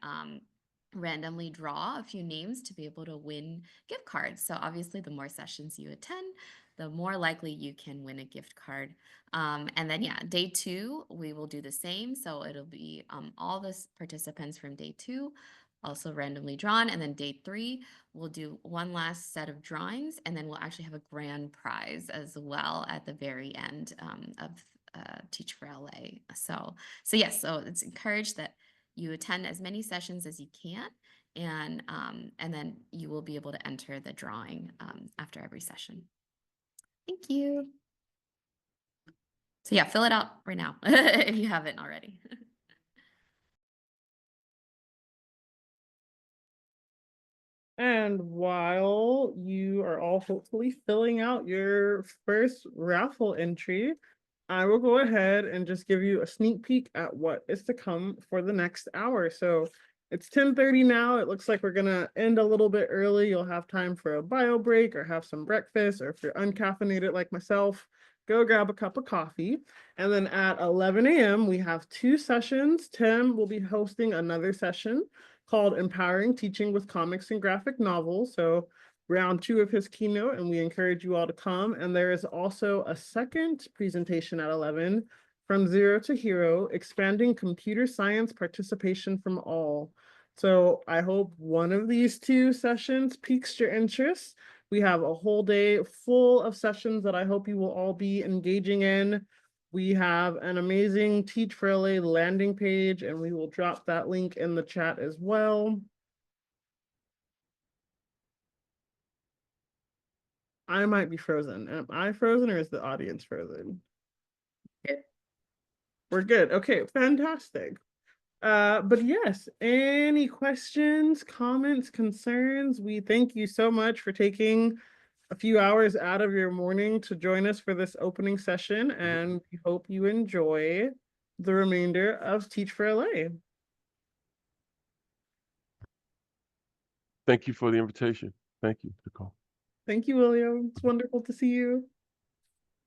randomly draw a few names to be able to win gift cards. So obviously, the more sessions you attend, the more likely you can win a gift card. And then, day 2, we will do the same. So it'll be all the participants from day 2 also randomly drawn. And then day 3, we'll do one last set of drawings, and then we'll actually have a grand prize as well at the very end of Teach for LA. So it's encouraged that you attend as many sessions as you can, and then you will be able to enter the drawing after every session. Thank you. So fill it out right now if you haven't already. And while you are all hopefully filling out your first raffle entry, I will go ahead and just give you a sneak peek at what is to come for the next hour. So it's 10:30 now. It looks like we're gonna end a little bit early. You'll have time for a bio break or have some breakfast, or if you're uncaffeinated like myself, go grab a cup of coffee. And then at 11 a.m., we have 2 sessions. Tim will be hosting another session called Empowering Teaching with Comics and Graphic Novels. So round 2 of his keynote, and we encourage you all to come. And there is also a second presentation at 11, From Zero to Hero, Expanding Computer Science Participation from All. So I hope one of these 2 sessions piques your interest. We have a whole day full of sessions that I hope you will all be engaging in. We have an amazing Teach for LA landing page, and we will drop that link in the chat as well. I might be frozen. Am I frozen or is the audience frozen? We're good. Okay, fantastic. But yes, any questions, comments, concerns? We thank you so much for taking a few hours out of your morning to join us for this opening session, and we hope you enjoy the remainder of Teach for LA. Thank you for the invitation. Thank you, Nicole. Thank you, William. It's wonderful to see you.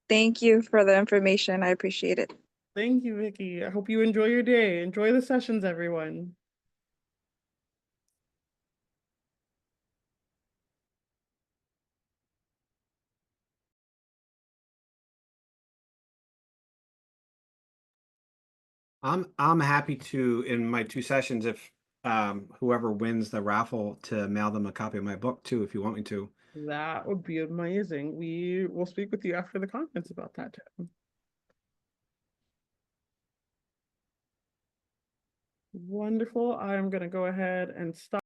Thank you for the information. I appreciate it. Thank you, Vicky. I hope you enjoy your day. Enjoy the sessions, everyone. I'm happy to, in my 2 sessions, if whoever wins the raffle, to mail them a copy of my book too, if you want me to. That would be amazing. We will speak with you after the conference about that, Tim. Wonderful. I'm going to go ahead and stop.